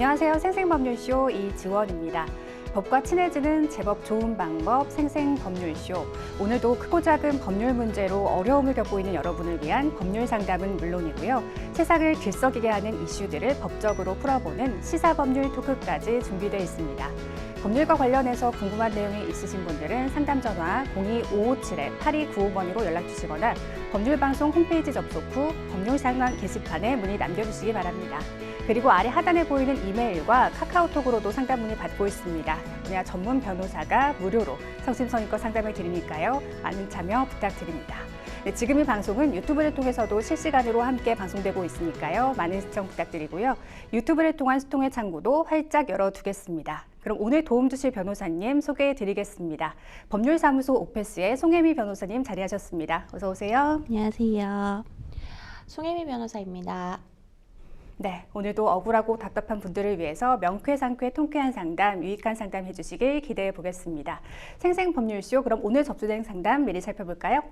안녕하세요. 생생법률쇼 이지원입니다. 법과 친해지는 제법 좋은 방법 생생법률쇼. 오늘도 크고 작은 법률 문제로 어려움을 겪고 있는 여러분을 위한 법률 상담은 물론이고요. 세상을 들썩이게 하는 이슈들을 법적으로 풀어보는 시사법률 토크까지 준비되어 있습니다. 법률과 관련해서 궁금한 내용이 있으신 분들은 상담 전화 02557-8295번으로 연락 주시거나 법률방송 홈페이지 접속 후 법률 상황 게시판에 문의 남겨주시기 바랍니다. 그리고 아래 하단에 보이는 이메일과 카카오톡으로도 상담 문의 받고 있습니다. 분야 전문 변호사가 무료로 성심성의껏 상담을 드리니까요. 많은 참여 부탁드립니다. 네, 지금 이 방송은 유튜브를 통해서도 실시간으로 함께 방송되고 있으니까요. 많은 시청 부탁드리고요. 유튜브를 통한 소통의 창구도 활짝 열어두겠습니다. 그럼 오늘 도움 주실 변호사님 소개해드리겠습니다. 법률사무소 오페스의 송혜미 변호사님 자리하셨습니다. 어서 오세요. 안녕하세요. 송혜미 변호사입니다. 네, 오늘도 억울하고 답답한 분들을 위해서 명쾌상쾌 통쾌한 상담, 유익한 상담 해주시길 기대해 보겠습니다. 생생법률쇼, 그럼 오늘 접수된 상담 미리 살펴볼까요?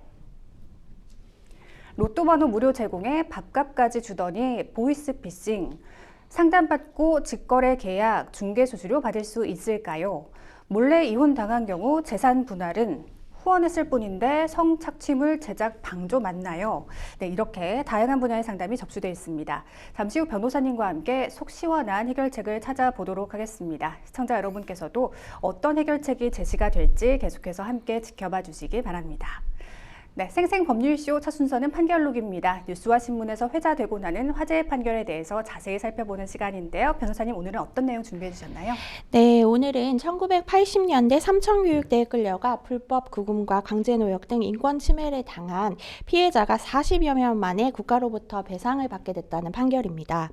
로또 번호 무료 제공에 밥값까지 주더니 보이스피싱, 상담받고 직거래 계약, 중개수수료 받을 수 있을까요? 몰래 이혼 당한 경우 재산 분할은 후원했을 뿐인데 성착취물 제작 방조 맞나요? 네, 이렇게 다양한 분야의 상담이 접수되어 있습니다. 잠시 후 변호사님과 함께 속 시원한 해결책을 찾아보도록 하겠습니다. 시청자 여러분께서도 어떤 해결책이 제시가 될지 계속해서 함께 지켜봐 주시기 바랍니다. 네, 생생법률쇼 첫 순서는 판결록입니다. 뉴스와 신문에서 회자되고 나는 화제의 판결에 대해서 자세히 살펴보는 시간인데요. 변호사님, 오늘은 어떤 내용 준비해 주셨나요? 네, 오늘은 1980년대 삼청교육대에 끌려가 불법 구금과 강제노역 등 인권 침해를 당한 피해자가 40여 년 만에 국가로부터 배상을 받게 됐다는 판결입니다.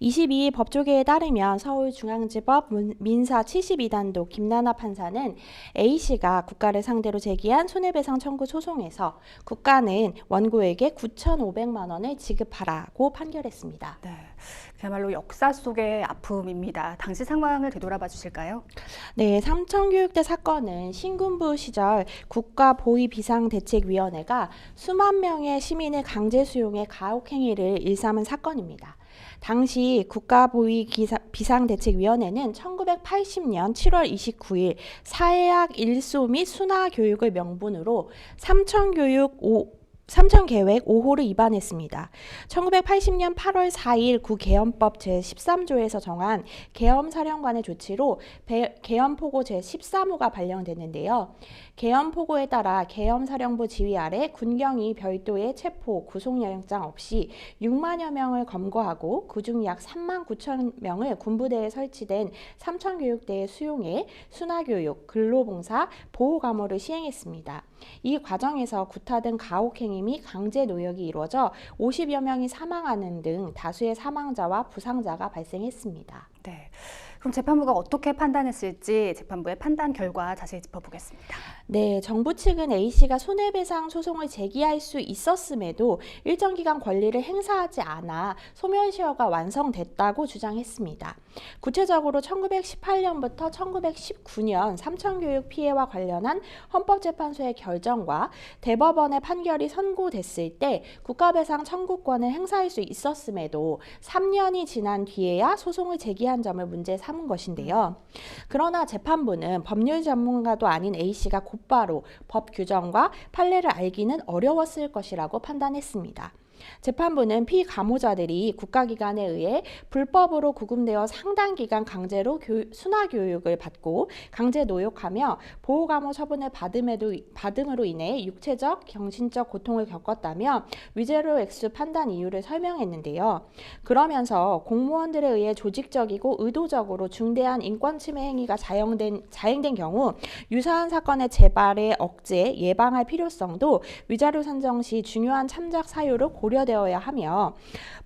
22일 법조계에 따르면 서울중앙지법 민사 72단독 김나나 판사는 A씨가 국가를 상대로 제기한 손해배상 청구 소송에서 국가는 원고에게 9,500만 원을 지급하라고 판결했습니다. 네, 그야말로 역사 속의 아픔입니다. 당시 상황을 되돌아봐 주실까요? 네, 삼청교육대 사건은 신군부 시절 국가보위비상대책위원회가 수만 명의 시민을 강제 수용해 가혹행위를 일삼은 사건입니다. 당시 국가보위비상대책위원회는 1980년 7월 29일 사회학 일소 및 순화 교육을 명분으로 삼청계획 5호를 위반했습니다. 1980년 8월 4일 구계엄법 제13조에서 정한 계엄사령관의 조치로 계엄포고 제13호가 발령됐는데요. 계엄포고에 따라 계엄사령부 지휘 아래 군경이 별도의 체포, 구속영장 없이 6만여 명을 검거하고 그중 약 3만 9천 명을 군부대에 설치된 삼청교육대에 수용해 순화교육, 근로봉사, 보호감호를 시행했습니다. 이 과정에서 구타 등 가혹행위 및 강제노역이 이루어져 50여 명이 사망하는 등 다수의 사망자와 부상자가 발생했습니다. 네. 그럼 재판부가 어떻게 판단했을지 재판부의 판단 결과 자세히 짚어보겠습니다. 네, 정부 측은 A씨가 손해배상 소송을 제기할 수 있었음에도 일정 기간 권리를 행사하지 않아 소멸시효가 완성됐다고 주장했습니다. 구체적으로 1918년부터 1919년 삼청교육 피해와 관련한 헌법재판소의 결정과 대법원의 판결이 선고됐을 때 국가배상 청구권을 행사할 수 있었음에도 3년이 지난 뒤에야 소송을 제기한 점을 문제 삼은 것인데요. 그러나 재판부는 법률 전문가도 아닌 A씨가 곧바로 법 규정과 판례를 알기는 어려웠을 것이라고 판단했습니다. 재판부는 피감호자들이 국가기관에 의해 불법으로 구금되어 상당 기간 강제로 순화교육을 받고 강제 노역하며 보호감호 처분을 받음으로 인해 육체적, 정신적 고통을 겪었다며 위제로 액수 판단 이유를 설명했는데요. 그러면서 공무원들에 의해 조직적이고 의도적으로 중대한 인권침해 행위가 자행된 경우 유사한 사건의 재발의 억제, 예방할 필요성도 위자료 산정 시 중요한 참작 사유로 고려되어야 하며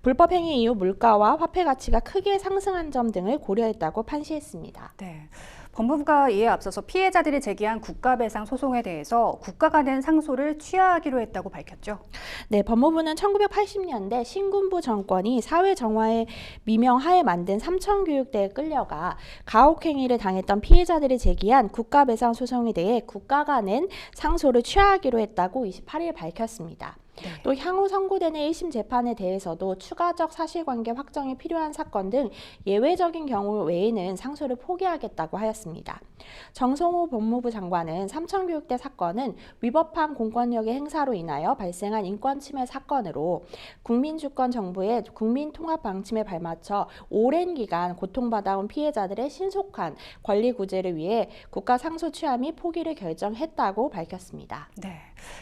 불법 행위 이후 물가와 화폐 가치가 크게 상승한 점 등을 고려했다고 판시했습니다. 네. 법무부가 이에 앞서서 피해자들이 제기한 국가배상 소송에 대해서 국가가 낸 상소를 취하하기로 했다고 밝혔죠. 네, 법무부는 1980년대 신군부 정권이 사회정화의 미명하에 만든 삼청교육대에 끌려가 가혹행위를 당했던 피해자들이 제기한 국가배상 소송에 대해 국가가 낸 상소를 취하하기로 했다고 28일 밝혔습니다. 네. 또 향후 선고되는 1심 재판에 대해서도 추가적 사실관계 확정이 필요한 사건 등 예외적인 경우 외에는 상소를 포기하겠다고 하였습니다. 정성호 법무부 장관은 삼천교육대 사건은 위법한 공권력의 행사로 인하여 발생한 인권침해 사건으로 국민주권 정부의 국민통합방침에 발맞춰 오랜 기간 고통받아온 피해자들의 신속한 권리구제를 위해 국가상소 취하 및 포기를 결정했다고 밝혔습니다. 네.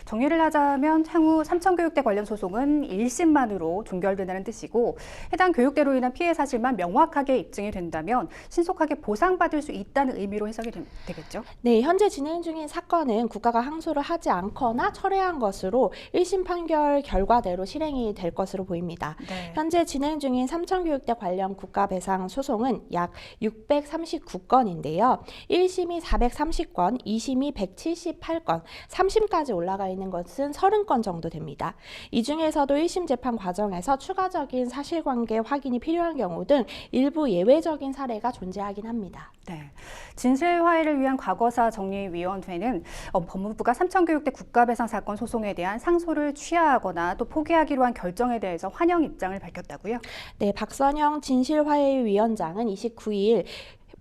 정리를 하자면 향후 삼천교육대 관련 소송은 1심만으로 종결된다는 뜻이고 해당 교육대로 인한 피해 사실만 명확하게 입증이 된다면 신속하게 보상받을 수 있다는 의미로 해석이 되겠죠? 네, 현재 진행 중인 사건은 국가가 항소를 하지 않거나 철회한 것으로 1심 판결 결과대로 실행이 될 것으로 보입니다. 네. 현재 진행 중인 삼천교육대 관련 국가배상 소송은 약 639건인데요. 1심이 430건, 2심이 178건, 3심까지 올라가 있는 것은 30건 정도 됩니다. 이 중에서도 1심 재판 과정에서 추가적인 사실관계 확인이 필요한 경우 등 일부 예외적인 사례가 존재하긴 합니다. 네. 진실화해를 위한 과거사 정리위원회는 법무부가 삼천교육대 국가배상 사건 소송에 대한 상소를 취하하거나 또 포기하기로 한 결정에 대해서 환영 입장을 밝혔다고요? 네, 박선영 진실화해위원장은 29일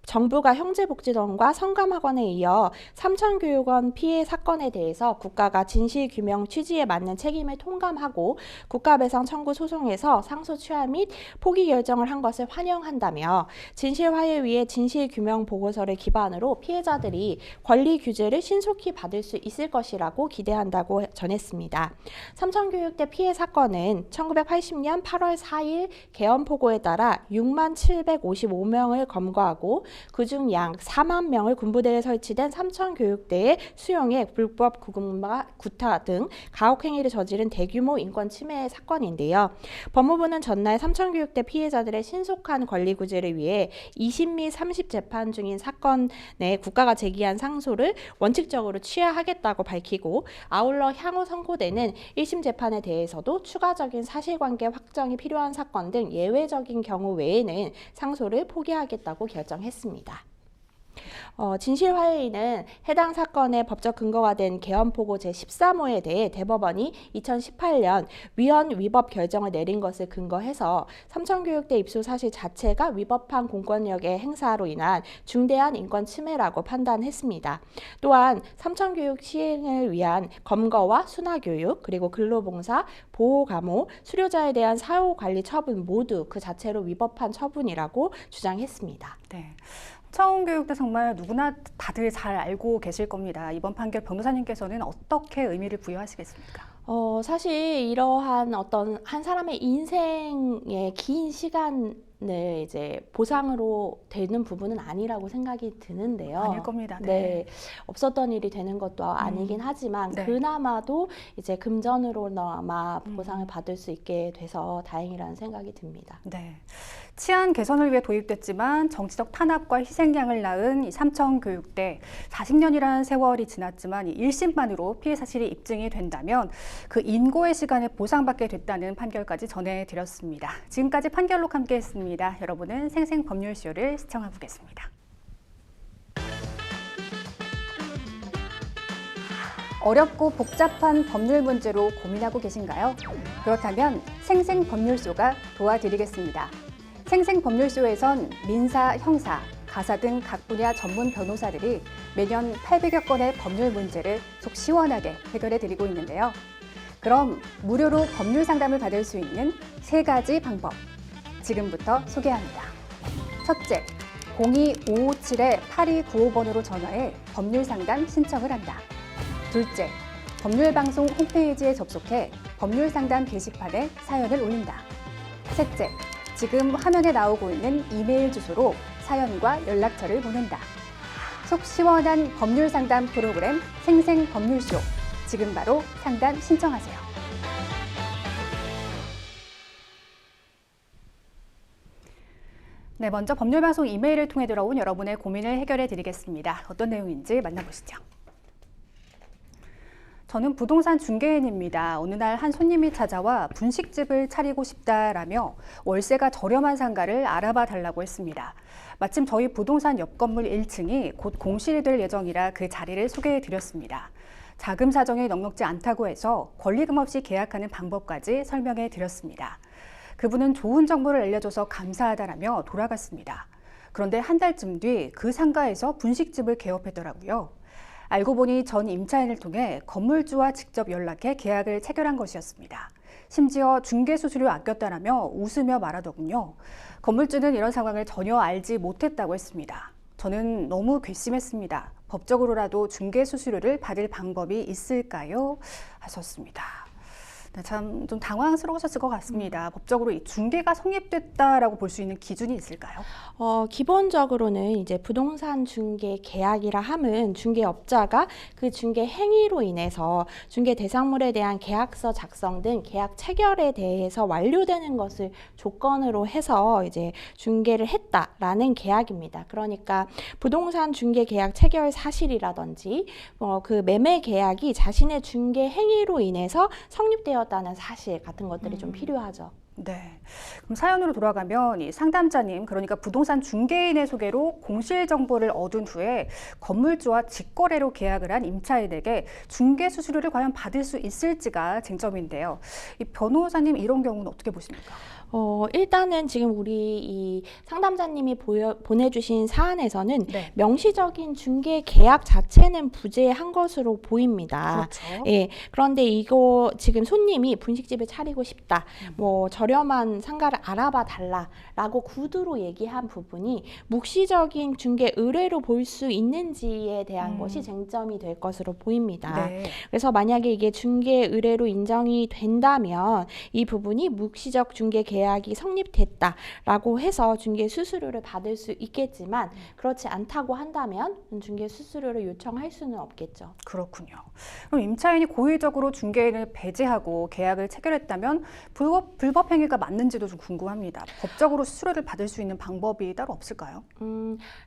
정부가 형제복지원과 성감학원에 이어 삼천교육원 피해 사건에 대해서 국가가 진실규명 취지에 맞는 책임을 통감하고 국가배상 청구 소송에서 상소 취하 및 포기 결정을 한 것을 환영한다며 진실화해위의 진실규명 보고서를 기반으로 피해자들이 권리규제를 신속히 받을 수 있을 것이라고 기대한다고 전했습니다. 삼천교육대 피해 사건은 1980년 8월 4일 개헌포고에 따라 6만 755명을 검거하고 그중 약 4만 명을 군부대에 설치된 삼천교육대의 수용해 불법 구금과 구타 등 가혹행위를 저지른 대규모 인권 침해 사건인데요. 법무부는 전날 삼천교육대 피해자들의 신속한 권리구제를 위해 2심 및 3심 재판 중인 사건에 국가가 제기한 상소를 원칙적으로 취하하겠다고 밝히고 아울러 향후 선고되는 1심 재판에 대해서도 추가적인 사실관계 확정이 필요한 사건 등 예외적인 경우 외에는 상소를 포기하겠다고 결정했습니다. 진실화해위는 해당 사건의 법적 근거가 된 개헌포고 제13호에 대해 대법원이 2018년 위헌 위법 결정을 내린 것을 근거해서 삼천교육대 입소 사실 자체가 위법한 공권력의 행사로 인한 중대한 인권 침해라고 판단했습니다. 또한 삼천교육 시행을 위한 검거와 순화교육, 그리고 근로봉사, 보호감호, 수료자에 대한 사후관리 처분 모두 그 자체로 위법한 처분이라고 주장했습니다. 네. 삼천교육대 정말 누구나 다들 잘 알고 계실 겁니다. 이번 판결 변호사님께서는 어떻게 의미를 부여하시겠습니까? 사실 이러한 어떤 한 사람의 인생의 긴 시간을 이제 보상으로 되는 부분은 아니라고 생각이 드는데요. 아닐 겁니다. 네. 네, 없었던 일이 되는 것도 아니긴 하지만 네. 그나마도 이제 금전으로나마 보상을 받을 수 있게 돼서 다행이라는 생각이 듭니다. 네. 치안 개선을 위해 도입됐지만 정치적 탄압과 희생양을 낳은 이 삼천교육대 40년이라는 세월이 지났지만 이 1심만으로 피해 사실이 입증이 된다면 그 인고의 시간을 보상받게 됐다는 판결까지 전해드렸습니다. 지금까지 판결록 함께했습니다. 여러분은 생생법률쇼를 시청하고 계십니다. 어렵고 복잡한 법률 문제로 고민하고 계신가요? 그렇다면 생생법률쇼가 도와드리겠습니다. 생생법률쇼에선 민사, 형사, 가사 등 각 분야 전문 변호사들이 매년 800여 건의 법률 문제를 속 시원하게 해결해드리고 있는데요. 그럼 무료로 법률 상담을 받을 수 있는 3가지 방법, 지금부터 소개합니다. 첫째, 02-557-8295번으로 전화해 법률 상담 신청을 한다. 둘째, 법률방송 홈페이지에 접속해 법률 상담 게시판에 사연을 올린다. 셋째, 지금 화면에 나오고 있는 이메일 주소로 사연과 연락처를 보낸다. 속 시원한 법률 상담 프로그램 생생법률쇼. 지금 바로 상담 신청하세요. 네, 먼저 법률방송 이메일을 통해 들어온 여러분의 고민을 해결해 드리겠습니다. 어떤 내용인지 만나보시죠. 저는 부동산 중개인입니다. 어느 날 한 손님이 찾아와 분식집을 차리고 싶다라며 월세가 저렴한 상가를 알아봐 달라고 했습니다. 마침 저희 부동산 옆 건물 1층이 곧 공실이 될 예정이라 그 자리를 소개해 드렸습니다. 자금 사정이 넉넉지 않다고 해서 권리금 없이 계약하는 방법까지 설명해 드렸습니다. 그분은 좋은 정보를 알려줘서 감사하다라며 돌아갔습니다. 그런데 한 달쯤 뒤 그 상가에서 분식집을 개업했더라고요. 알고 보니 전 임차인을 통해 건물주와 직접 연락해 계약을 체결한 것이었습니다. 심지어 중개 수수료 아꼈다라며 웃으며 말하더군요. 건물주는 이런 상황을 전혀 알지 못했다고 했습니다. 저는 너무 괘씸했습니다. 법적으로라도 중개 수수료를 받을 방법이 있을까요? 하셨습니다. 참 좀 당황스러우셨을 것 같습니다. 법적으로 이 중개가 성립됐다라고 볼 수 있는 기준이 있을까요? 기본적으로는 이제 부동산 중개 계약이라 함은 중개업자가 그 중개 행위로 인해서 중개 대상물에 대한 계약서 작성 등 계약 체결에 대해서 완료되는 것을 조건으로 해서 이제 중개를 했다라는 계약입니다. 그러니까 부동산 중개 계약 체결 사실이라든지 그 매매 계약이 자신의 중개 행위로 인해서 성립되었다는 사실 같은 것들이 좀 필요하죠. 네. 그럼 사연으로 돌아가면 이 상담자님, 그러니까 부동산 중개인의 소개로 공실 정보를 얻은 후에 건물주와 직거래로 계약을 한 임차인에게 중개 수수료를 과연 받을 수 있을지가 쟁점인데요. 이 변호사님 이런 경우는 어떻게 보십니까? 일단은 지금 우리 이 상담자님이 보내주신 사안에서는 네. 명시적인 중개 계약 자체는 부재한 것으로 보입니다. 그렇죠. 예. 그런데 이거 지금 손님이 분식집을 차리고 싶다. 뭐 저렴한 상가를 알아봐 달라라고 구두로 얘기한 부분이 묵시적인 중개 의뢰로 볼 수 있는지에 대한 것이 쟁점이 될 것으로 보입니다. 네. 그래서 만약에 이게 중개 의뢰로 인정이 된다면 이 부분이 묵시적 중개 계약이 성립됐다라고 해서 중개 수수료를 받을 수 있겠지만 그렇지 않다고 한다면 중개 수수료를 요청할 수는 없겠죠. 그렇군요. 그럼 임차인이 고의적으로 중개인을 배제하고 계약을 체결했다면 불법 행위가 맞는지도 좀 궁금합니다. 법적으로 수수료를 받을 수 있는 방법이 따로 없을까요?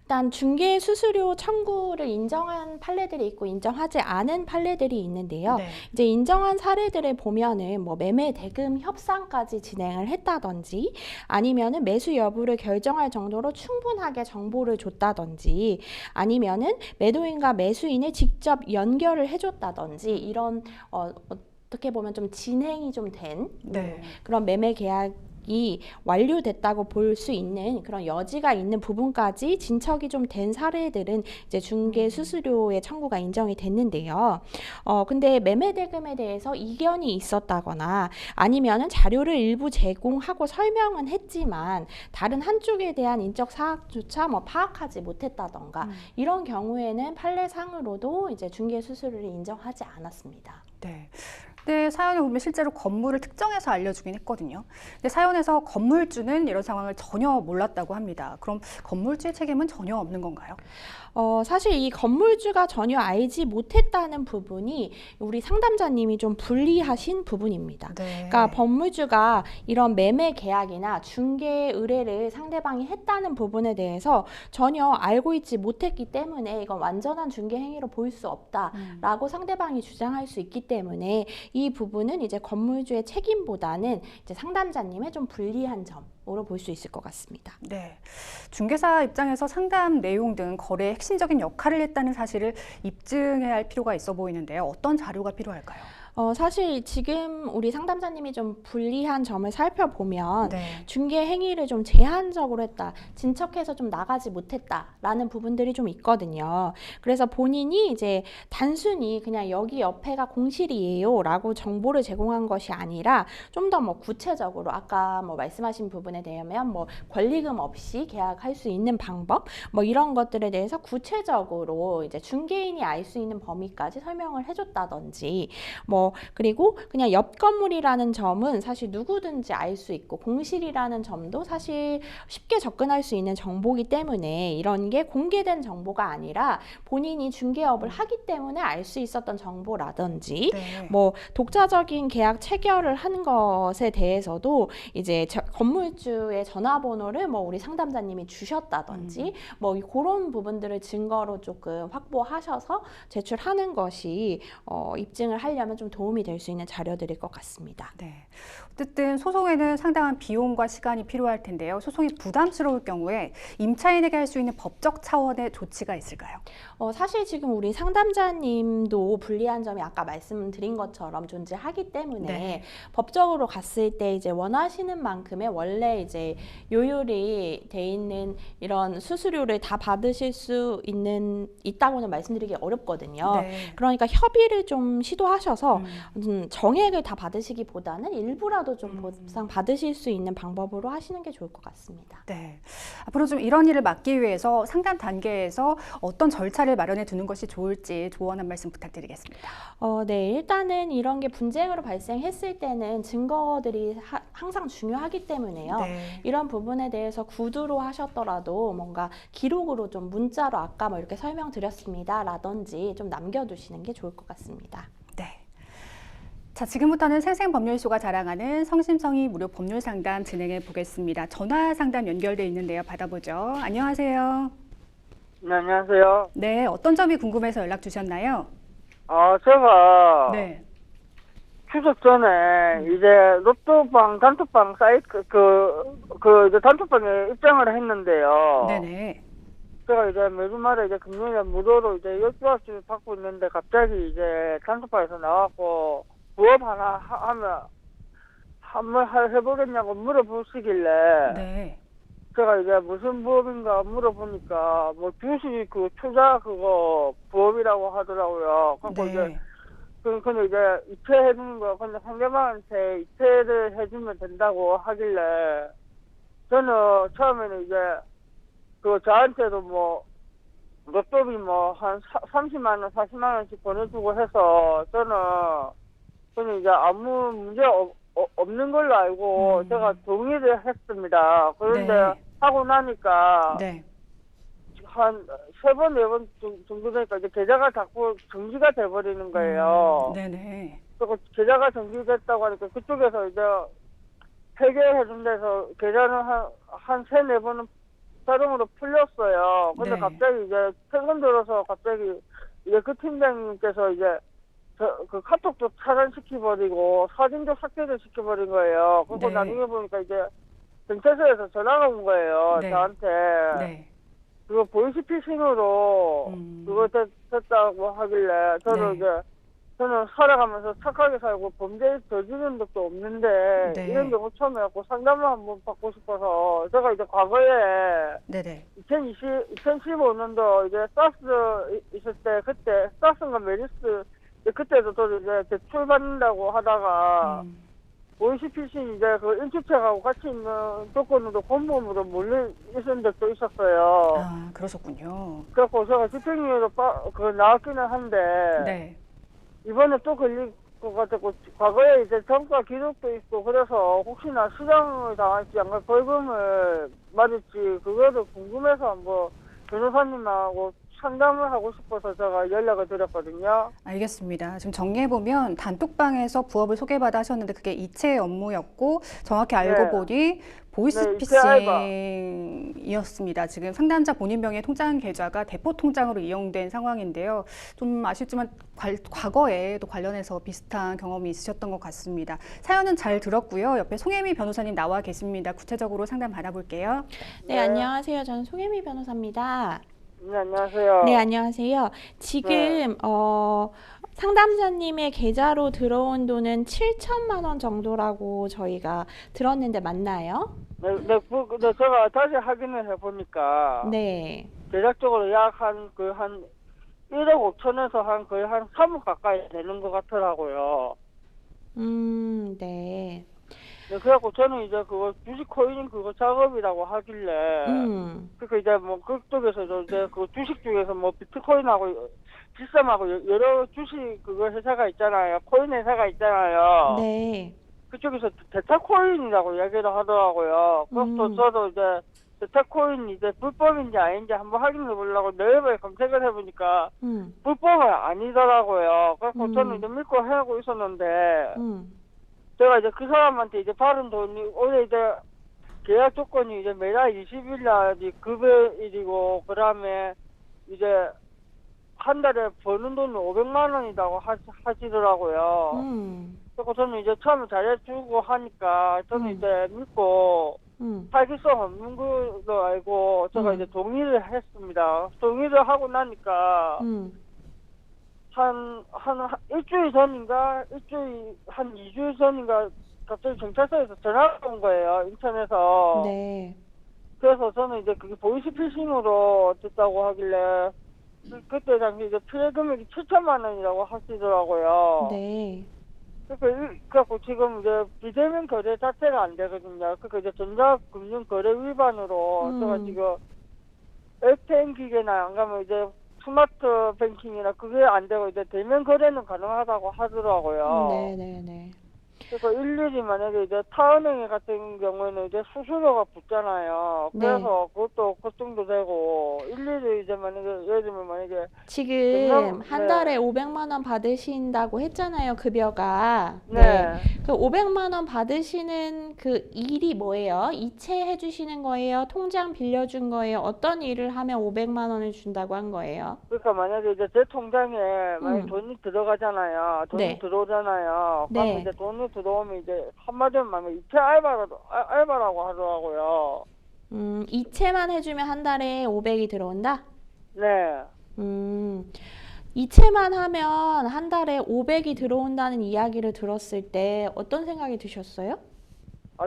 일단 중개 수수료 청구를 인정한 판례들이 있고 인정하지 않은 판례들이 있는데요. 네. 이제 인정한 사례들을 보면은 뭐 매매 대금 협상까지 진행을 했다든지 아니면은 매수 여부를 결정할 정도로 충분하게 정보를 줬다든지 아니면은 매도인과 매수인을 직접 연결을 해줬다든지 이런 어떻게 보면 좀 진행이 좀 된 네. 그런 매매 계약이 완료됐다고 볼 수 있는 그런 여지가 있는 부분까지 진척이 좀 된 사례들은 이제 중개 수수료의 청구가 인정이 됐는데요. 근데 매매 대금에 대해서 이견이 있었다거나 아니면은 자료를 일부 제공하고 설명은 했지만 다른 한쪽에 대한 인적 사항조차 뭐 파악하지 못했다던가 이런 경우에는 판례상으로도 이제 중개 수수료를 인정하지 않았습니다. 네. 근데 사연을 보면 실제로 건물을 특정해서 알려주긴 했거든요. 근데 사연에서 건물주는 이런 상황을 전혀 몰랐다고 합니다. 그럼 건물주의 책임은 전혀 없는 건가요? 사실 이 건물주가 전혀 알지 못했다는 부분이 우리 상담자님이 좀 불리하신 부분입니다. 네. 그러니까 건물주가 이런 매매 계약이나 중개 의뢰를 상대방이 했다는 부분에 대해서 전혀 알고 있지 못했기 때문에 이건 완전한 중개 행위로 보일 수 없다라고 상대방이 주장할 수 있기 때문에 이 부분은 이제 건물주의 책임보다는 이제 상담자님의 좀 불리한 점으로 볼 수 있을 것 같습니다. 네. 중개사 입장에서 상담 내용 등 거래에 핵심적인 역할을 했다는 사실을 입증해야 할 필요가 있어 보이는데요. 어떤 자료가 필요할까요? 사실 지금 우리 상담자님이 좀 불리한 점을 살펴보면 네. 중개 행위를 좀 제한적으로 했다, 진척해서 좀 나가지 못했다라는 부분들이 좀 있거든요. 그래서 본인이 이제 단순히 그냥 여기 옆에가 공실이에요라고 정보를 제공한 것이 아니라 좀 더 뭐 구체적으로 아까 뭐 말씀하신 부분에 대하면 뭐 권리금 없이 계약할 수 있는 방법 뭐 이런 것들에 대해서 구체적으로 이제 중개인이 알 수 있는 범위까지 설명을 해줬다든지 그리고 그냥 옆 건물이라는 점은 사실 누구든지 알 수 있고 공실이라는 점도 사실 쉽게 접근할 수 있는 정보이기 때문에 이런 게 공개된 정보가 아니라 본인이 중개업을 하기 때문에 알 수 있었던 정보라든지 네. 독자적인 계약 체결을 하는 것에 대해서도 이제 건물주의 전화번호를 우리 상담자님이 주셨다든지 그런 부분들을 증거로 조금 확보하셔서 제출하는 것이 입증을 하려면 좀 도움이 될 수 있는 자료들일 것 같습니다. 네. 어쨌든 소송에는 상당한 비용과 시간이 필요할 텐데요. 소송이 부담스러울 경우에 임차인에게 할 수 있는 법적 차원의 조치가 있을까요? 사실 지금 우리 상담자님도 불리한 점이 아까 말씀드린 것처럼 존재하기 때문에 네. 법적으로 갔을 때 이제 원하시는 만큼의 원래 이제 요율이 돼 있는 이런 수수료를 다 받으실 수 있다고는 말씀드리기 어렵거든요. 네. 그러니까 협의를 좀 시도하셔서 정액을 다 받으시기보다는 일부라도 좀 보상 받으실 수 있는 방법으로 하시는 게 좋을 것 같습니다. 네. 앞으로 좀 이런 일을 막기 위해서 상담 단계에서 어떤 절차를 마련해 두는 것이 좋을지 조언 한 말씀 부탁드리겠습니다. 네, 일단은 이런 게 분쟁으로 발생했을 때는 증거들이 항상 중요하기 때문에요. 네. 이런 부분에 대해서 구두로 하셨더라도 뭔가 기록으로 좀 문자로 아까 뭐 이렇게 설명드렸습니다 라든지 좀 남겨두시는 게 좋을 것 같습니다. 네. 자, 지금부터는 생생법률쇼가 자랑하는 성심성의 무료 법률 상담 진행해 보겠습니다. 전화 상담 연결돼 있는데요. 받아보죠. 안녕하세요. 네, 안녕하세요. 네, 어떤 점이 궁금해서 연락 주셨나요? 제가 네. 추석 전에 이제 로또방, 단톡방 사이트, 이제 단톡방에 입장을 했는데요. 네네. 제가 이제 매주 말에 이제 금요일에 무료로 이제 12학기 받고 있는데 갑자기 이제 단톡방에서 나왔고 부업 하나 하면 한번 해보겠냐고 물어보시길래 네. 제가 이제 무슨 부업인가 물어보니까 뭐 주식 투자 그거 부업이라고 하더라고요. 그래서 이제 네. 근데 이제 이체해주는 거 근데 상대방한테 이체를 해주면 된다고 하길래 저는 처음에는 이제 저한테도 뭐 로또비 뭐 한 30만 원, 40만 원씩 보내주고 해서 저는 이제 아무 문제 없는 걸로 알고 제가 동의를 했습니다. 그런데 네. 하고 나니까 네. 한 3번, 4번 정도 되니까 이제 계좌가 자꾸 정지가 돼버리는 거예요. 네네. 그리고 계좌가 정지됐다고 하니까 그쪽에서 이제 해결해준 데서 계좌는 한 3, 4번은 자동으로 풀렸어요. 근데 네. 갑자기 이제 최근 들어서 갑자기 이제 그 팀장님께서 이제 그 카톡도 차단시켜버리고 사진도 삭제를 시켜버린 거예요. 그리고 네. 나중에 보니까 이제 경찰서에서 전화가 온 거예요. 네. 저한테. 네. 그거 보이스피싱으로 그거 됐다고 하길래 네. 저는 살아가면서 착하게 살고 범죄 저지른 적도 없는데 네. 이런 경우 처음에 갖고 상담을 한번 받고 싶어서 제가 이제 과거에 네네. 2015년도 이제 사스 있을 때 그때 사스인가 메리스 그때도 저도 이제 대출 받는다고 하다가 보이스피싱 이제 그 인출책하고 같이 있는 조건으로 공범으로 몰려 있은 적도 있었어요. 아, 그러셨군요. 그래갖고 제가 집행유예로 나왔기는 한데 네. 이번에 또 걸릴 것 같았고 과거에 이제 전과 기록도 있고 그래서 혹시나 시장을 당할지 안 벌금을 맞을지 그거도 궁금해서 한번 변호사님하고 상담을 하고 싶어서 제가 연락을 드렸거든요. 알겠습니다. 지금 정리해보면 단톡방에서 부업을 소개받아 하셨는데 그게 이체 업무였고 정확히 알고 네. 보니 보이스피싱이었습니다. 지금 상담자 본인 명의 통장 계좌가 대포 통장으로 이용된 상황인데요. 좀 아쉽지만 과거에 또 관련해서 비슷한 경험이 있으셨던 것 같습니다. 사연은 잘 들었고요. 옆에 송혜미 변호사님 나와 계십니다. 구체적으로 상담 받아볼게요. 네, 안녕하세요. 저는 송혜미 변호사입니다. 네, 안녕하세요. 네, 안녕하세요. 지금 상담자님의 계좌로 들어온 돈은 7천만 원 정도라고 저희가 들었는데 맞나요? 네, 제가 다시 확인을 해보니까 네. 대략적으로 약 한 1억 5천에서 거의 한 3억 가까이 되는 것 같더라고요. 네. 네, 그래갖고 저는 이제 그거 주식 코인 그거 작업이라고 하길래 그러니까 이제 뭐 그쪽에서 이제 그 주식 중에서 뭐 비트코인하고 비썸하고 여러 주식 그거 회사가 있잖아요. 코인 회사가 있잖아요. 네. 그쪽에서 데타코인이라고 이야기를 하더라고요. 그래서 저도 이제 데타코인 이제 불법인지 아닌지 한번 확인해 보려고 네이버에 검색을 해보니까 불법은 아니더라고요. 그래서 저는 이제 믿고 하고 있었는데 제가 이제 그 사람한테 이제 받은 돈이 올해 이제 계약 조건이 이제 매달 20일 날이 급여일이고 그다음에 이제 한 달에 버는 돈이 500만 원이라고 하시더라고요. 그리고 저는 이제 처음에 잘해주고 하니까 저는 이제 믿고 사기성 없는 걸로 알고 제가 이제 동의를 했습니다. 동의를 하고 나니까 한 일주일 전인가 한 2주일 전인가 갑자기 경찰서에서 전화가 온 거예요. 인천에서. 네. 그래서 저는 이제 그게 보이스피싱으로 됐다고 하길래 그때 당시 이제 피해 금액이 7천만 원이라고 하시더라고요. 네. 그래갖고 지금 이제 비대면 거래 자체가 안 되거든요. 그러니까 이제 전자금융 거래 위반으로 제가 지금 ATM 기계나 안 가면 이제 스마트 뱅킹이나 그게 안 되고 이제 대면 거래는 가능하다고 하더라고요. 네네네. 그래서 일일이 만약에 이제 타은행 같은 경우에는 이제 수수료가 붙잖아요. 그래서 그것도 걱정도 되고 일일이 이제 만약에 예를 들면 만약에 지금 한 네. 달에 500만 원 받으신다고 했잖아요, 급여가. 네. 그 500만 원 받으시는 그 일이 뭐예요? 이체해 주시는 거예요? 통장 빌려준 거예요? 어떤 일을 하면 500만 원을 준다고 한 거예요? 그러니까 만약에 이제 제 통장에 만약 돈이 들어가잖아요. 돈이 네. 들어오잖아요. 그럼 네. 이제 돈이 들어오면 이제 한마디로 말하면 이체 알바라고 하더라고요. 이체만 해주면 한 달에 500이 들어온다? 네. 이체만 하면 한 달에 500이 들어온다는 이야기를 들었을 때 어떤 생각이 드셨어요?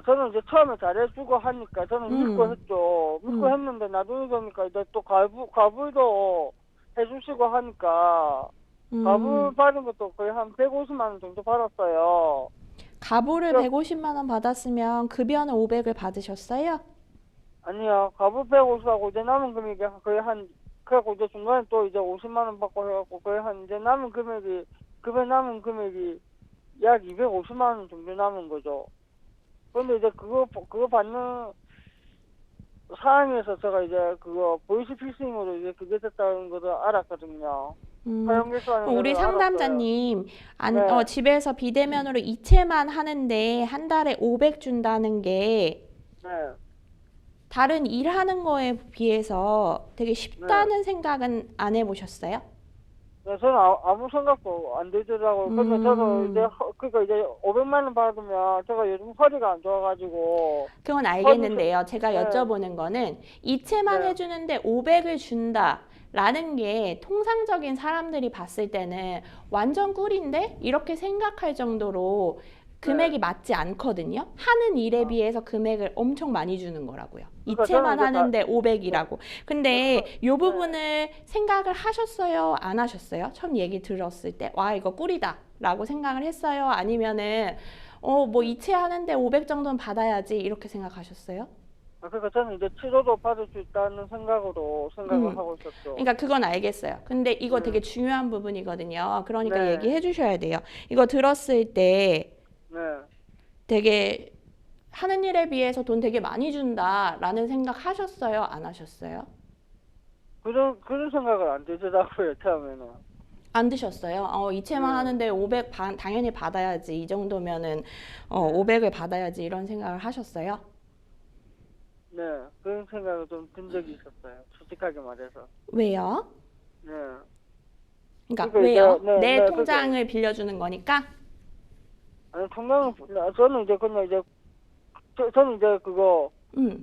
저는 이제 처음에 잘해주고 하니까 저는 믿고 했죠. 믿고 음. 했는데 나중에 보니까 이제 또 가불도 해주시고 하니까 가불 받은 것도 거의 한 150만 원 정도 받았어요. 가불을 150만 원 받았으면 급여는 500을 받으셨어요? 아니요. 가불 150하고 이제 남은 금액이 거의 그래갖고 이제 중간에 또 이제 50만 원 받고 해갖고 거의 이제 남은 금액이, 급여 남은 금액이 약 250만 원 정도 남은 거죠. 근데 이제 그거 받는 상황에서 제가 이제 그거 보이스피싱으로 이제 그게 됐다는 것을 알았거든요. 우리 상담자님, 네. 집에서 비대면으로 이체만 하는데 한 달에 500 준다는 게 네. 다른 일하는 거에 비해서 되게 쉽다는 생각은 안 해보셨어요? 네, 저는 아무 생각도 안 들더라고요. 근데 저도 이제, 그러니까 이제 500만 원 받으면 제가 요즘 허리가 안 좋아가지고. 그건 알겠는데요. 제가 네. 여쭤보는 거는 이체만 네. 해주는데 500을 준다라는 게 통상적인 사람들이 봤을 때는 완전 꿀인데? 이렇게 생각할 정도로 금액이 맞지 않거든요. 하는 일에 비해서 금액을 엄청 많이 주는 거라고요. 그러니까 이체만 저는 이제 하는데 500이라고. 근데 이 네. 부분을 생각을 하셨어요? 안 하셨어요? 처음 얘기 들었을 때 와 이거 꿀이다 라고 생각을 했어요? 아니면은 뭐 이체하는데 500 정도는 받아야지 이렇게 생각하셨어요? 그러니까 저는 이제 치료도 받을 수 있다는 생각으로 생각을 하고 있었죠. 그러니까 그건 알겠어요. 근데 이거 되게 중요한 부분이거든요. 그러니까 네. 얘기해 주셔야 돼요. 이거 들었을 때 네. 되게 하는 일에 비해서 돈 되게 많이 준다라는 생각 하셨어요? 안 하셨어요? 그런 생각을 안 들더라고요, 처음에는. 안 드셨어요? 이체만 하는데 500 당연히 받아야지. 이 정도면은 500을 받아야지 이런 생각을 하셨어요? 네, 그런 생각을 좀 든 적이 있었어요. 솔직하게 말해서. 왜요? 네. 그러니까 그러니까 왜요? 이제, 내 네, 통장을 빌려주는 거니까? 아니, 통장은, 저는 이제 그냥 이제, 저는 이제 그거,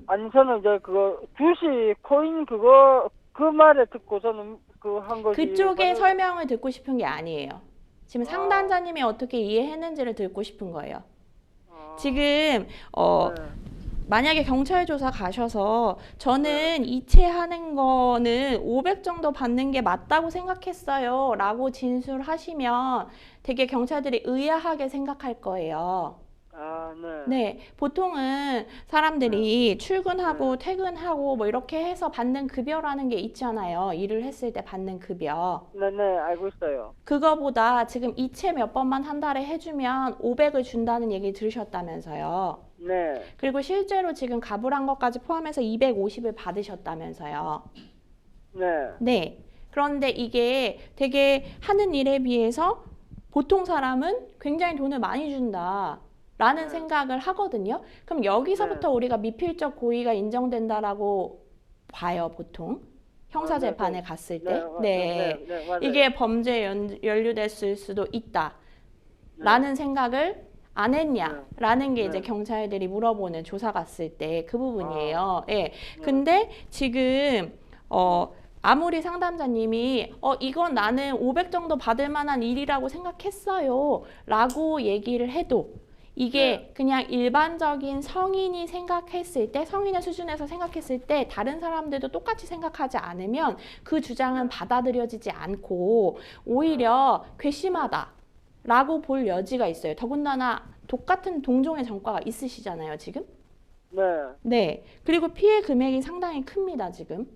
아니, 저는 이제 그거, 주식, 코인 그 말에 듣고 저는 한 거지. 그쪽의 설명을 듣고 싶은 게 아니에요. 지금 상담자님이 어떻게 이해했는지를 듣고 싶은 거예요. 지금 네. 만약에 경찰 조사 가셔서 저는 이체하는 거는 500 정도 받는 게 맞다고 생각했어요 라고 진술하시면 되게 경찰들이 의아하게 생각할 거예요. 네. 네, 보통은 사람들이 출근하고 퇴근하고 뭐 이렇게 해서 받는 급여라는 게 있잖아요. 일을 했을 때 받는 급여. 네, 알고 있어요. 그거보다 지금 이체 몇 번만 한 달에 해주면 500을 준다는 얘기 들으셨다면서요. 네. 그리고 실제로 지금 가불한 것까지 포함해서 250을 받으셨다면서요. 네. 네. 그런데 이게 되게 하는 일에 비해서 보통 사람은 굉장히 돈을 많이 준다라는 생각을 하거든요. 그럼 여기서부터 우리가 미필적 고의가 인정된다라고 봐요, 보통. 형사 아, 네, 재판에 네. 갔을 네, 때. 네. 네, 맞아요. 이게 범죄에 연루됐을 수도 있다. 네. 라는 생각을 안 했냐? 라는 게 이제 네. 경찰들이 물어보는 조사 갔을 때 그 부분이에요. 예. 네. 근데 지금 아무리 상담자님이 이건 나는 500 정도 받을 만한 일이라고 생각했어요. 라고 얘기를 해도 이게 네. 그냥 일반적인 성인이 생각했을 때, 성인의 수준에서 생각했을 때 다른 사람들도 똑같이 생각하지 않으면 그 주장은 받아들여지지 않고 오히려 괘씸하다 라고 볼 여지가 있어요. 더군다나 똑같은 동종의 전과가 있으시잖아요, 지금? 네. 네. 그리고 피해 금액이 상당히 큽니다, 지금.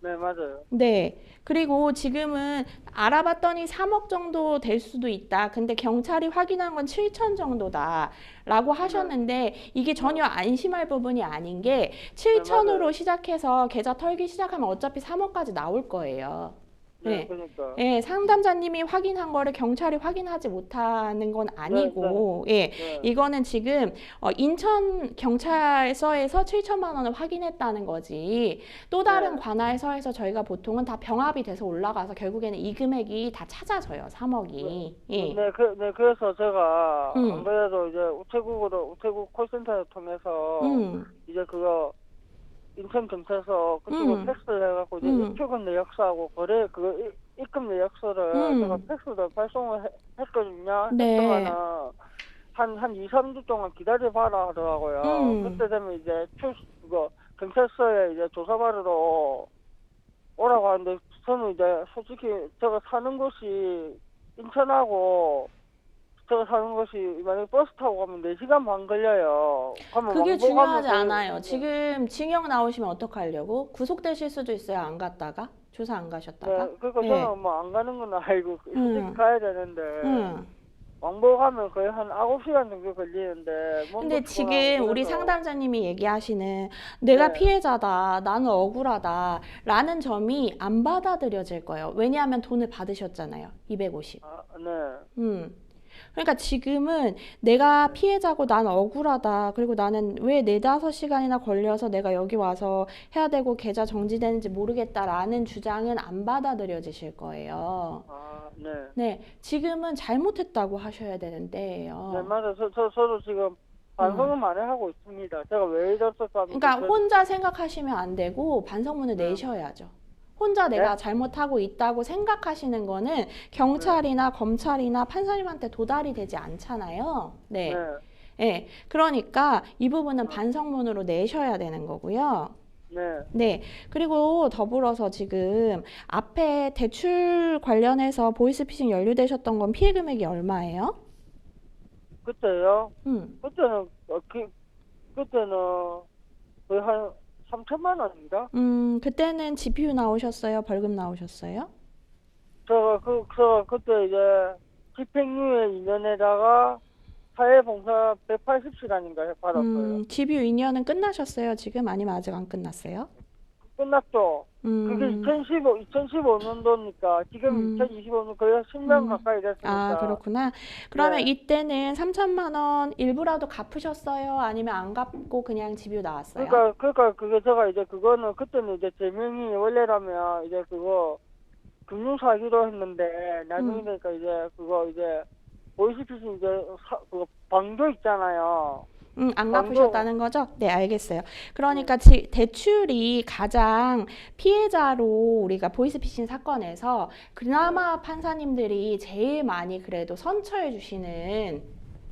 네, 맞아요. 네. 그리고 지금은 알아봤더니 3억 정도 될 수도 있다. 근데 경찰이 확인한 건 7천 정도다. 라고 하셨는데 이게 전혀 안심할 부분이 아닌 게 7천으로 시작해서 계좌 털기 시작하면 어차피 3억까지 나올 거예요. 네, 네. 그러니까. 예, 상담자님이 확인한 거를 경찰이 확인하지 못하는 건 아니고, 예, 네. 이거는 지금 인천 경찰서에서 7천만 원을 확인했다는 거지. 또 다른 네. 관할서에서 저희가 보통은 다 병합이 돼서 올라가서 결국에는 이 금액이 다 찾아져요, 3억이. 예. 네, 그래서 제가 안 음. 그래도 이제 우체국 콜센터를 통해서 이제 그거 인천 경찰서 그쪽으로 팩스를 해갖고 이제 입출금 내역서하고 거래 그거 입금 내역서를 제가 팩스로 발송을 했거든요. 네. 했더만은 한 2, 3주 동안 기다려봐라 하더라고요. 그때 되면 이제 그거 경찰서에 이제 조사받으러 오라고 하는데 저는 이제 솔직히 제가 사는 곳이 인천하고 제가 사는 곳이 만약에 버스 타고 가면 4시간 반 걸려요. 그러면 그게 왕복 중요하지 가면 않아요. 지금 징역 나오시면 어떡하려고? 구속되실 수도 있어요, 안 갔다가? 조사 안 가셨다가? 네, 그러니까 예. 저는 뭐 안 가는 건 알고 솔직히 가야 되는데 응. 왕복하면 거의 한 9시간 정도 걸리는데 근데 지금 우리 상담자님이 얘기하시는 네. 내가 피해자다, 나는 억울하다 라는 점이 안 받아들여질 거예요. 왜냐하면 돈을 받으셨잖아요. 250. 아, 네. 그러니까 지금은 내가 피해자고 난 억울하다. 그리고 나는 왜 4-5시간이나 걸려서 내가 여기 와서 해야 되고 계좌 정지되는지 모르겠다라는 주장은 안 받아들여지실 거예요. 아, 네. 네, 지금은 잘못했다고 하셔야 되는데요. 네, 맞아요. 저도 지금 반성은 많이 하고 있습니다. 제가 왜 이랬을까 하면 그러니까 혼자 생각하시면 안 되고 반성문을 내셔야죠. 혼자 내가 잘못하고 있다고 생각하시는 거는 경찰이나 검찰이나 판사님한테 도달이 되지 않잖아요. 네. 네. 그러니까 이 부분은 반성문으로 내셔야 되는 거고요. 네. 네. 그리고 더불어서 지금 앞에 대출 관련해서 보이스피싱 연루되셨던 건 피해 금액이 얼마예요? 그때요? 그때는 거의 한 3천만 원인가? 그때는 집유 나오셨어요? 벌금 나오셨어요? 제가 그때 이제 집행유예 2년에다가 사회봉사 180시간인가 받았어요. 집유 2년은 끝나셨어요? 지금 아니면 아직 안 끝났어요? 끝났죠. 그게 2015년도니까 지금 2025년 거의 10년 가까이 됐으니까. 아, 그렇구나. 그러면 이때는 3천만 원 일부라도 갚으셨어요? 아니면 안 갚고 그냥 집유 나왔어요? 그러니까 그게 제가 이제 그거는 그때는 이제 제명이 원래라면 이제 그거 금융사기로 했는데 나중에 되니까 이제 그거 이제 보이스피싱 이제 그거 방조 있잖아요. 안 갚으셨다는 거죠? 네, 알겠어요. 그러니까 대출이 가장 피해자로 우리가 보이스피싱 사건에서 그나마 판사님들이 제일 많이 그래도 선처해 주시는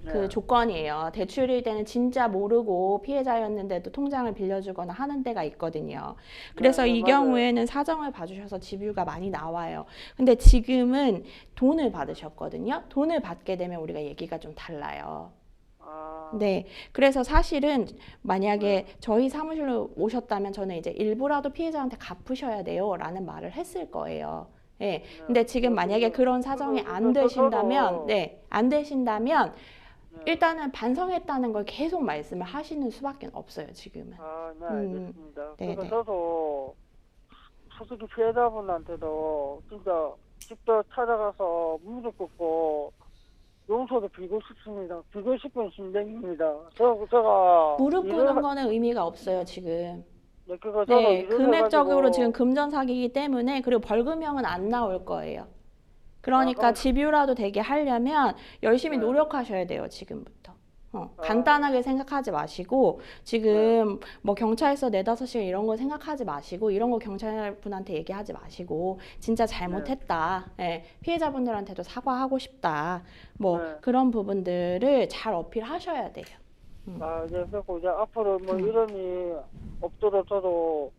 그 조건이에요. 대출일 때는 진짜 모르고 피해자였는데도 통장을 빌려주거나 하는 데가 있거든요. 그래서 이 경우에는 사정을 봐주셔서 집유가 많이 나와요. 근데 지금은 돈을 받으셨거든요. 돈을 받게 되면 우리가 얘기가 좀 달라요. 네, 그래서 사실은 만약에 저희 사무실로 오셨다면 저는 이제 일부라도 피해자한테 갚으셔야 돼요 라는 말을 했을 거예요. 네, 근데 지금 만약에 그런 사정이 안 되신다면, 안 되신다면 일단은 반성했다는 걸 계속 말씀을 하시는 수밖에 없어요, 지금은. 아, 네, 알겠습니다. 네, 그러니까 저도 솔직히 피해자분한테도 진짜 직접 찾아가서 무릎 꿇고 용서도 빌고 싶습니다. 빌고 싶은 심정입니다. 제가 무릎 꿇는 거는 의미가 없어요, 지금. 네, 그거 저도 네, 일을 금액적으로 해가지고 지금 금전 사기이기 때문에 그리고 벌금형은 안 나올 거예요. 그러니까 그럼 집유라도 되게 하려면 열심히 네. 노력하셔야 돼요, 지금부터. 아, 간단하게 생각하지 마시고 지금 뭐 경찰서 4-5시간 이런 거 생각하지 마시고 이런 거 경찰분한테 얘기하지 마시고 진짜 잘못했다. 예, 피해자분들한테도 사과하고 싶다. 뭐 네. 그런 부분들을 잘 어필하셔야 돼요. 이제 그래서 이제 앞으로 뭐 이런이 없도록 저도